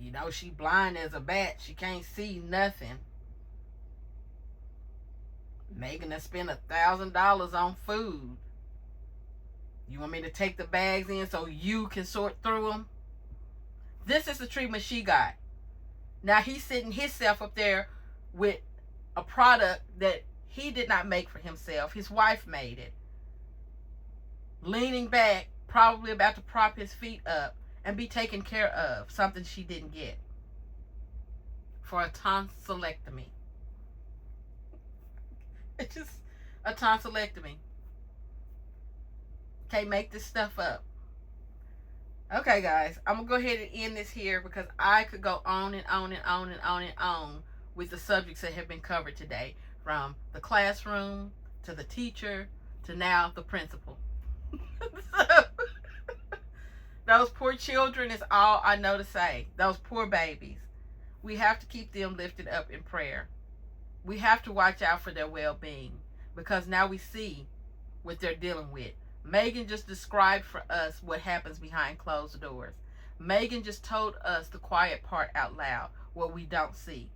You know she blind as a bat. She can't see nothing. Megan has spent $1,000 on food. You want me to take the bags in so you can sort through them? This is the treatment she got. Now he's sitting himself up there with a product that he did not make for himself. His wife made it. Leaning back, probably about to prop his feet up and be taken care of. Something she didn't get. For a tonsillectomy. It's just a tonsillectomy. Can't make this stuff up. Okay, guys, I'm going to go ahead and end this here because I could go on and on and on and on and on with the subjects that have been covered today. From the classroom, to the teacher, to now the principal. So, those poor children is all I know to say. Those poor babies. We have to keep them lifted up in prayer. We have to watch out for their well-being because now we see what they're dealing with. Megan just described for us what happens behind closed doors. Megan just told us the quiet part out loud, what we don't see.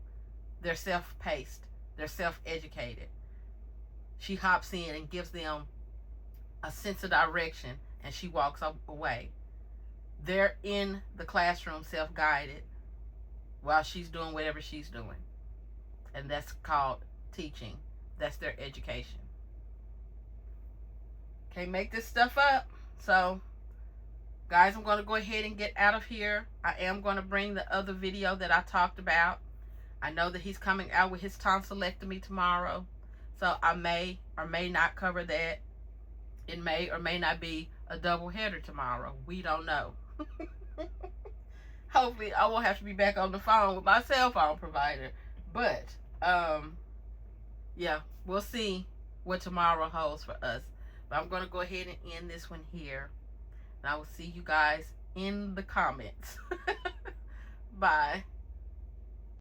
They're self-paced. They're self-educated. She hops in and gives them a sense of direction, and she walks away. They're in the classroom self-guided while she's doing whatever she's doing. And that's called teaching. That's their education. Can't make this stuff up. So, guys, I'm going to go ahead and get out of here. I am going to bring the other video that I talked about. I know that he's coming out with his tonsillectomy tomorrow. So, I may or may not cover that. It may or may not be a double header tomorrow. We don't know. Hopefully, I won't have to be back on the phone with my cell phone provider. But, yeah, we'll see what tomorrow holds for us. But I'm going to go ahead and end this one here. And I will see you guys in the comments. Bye.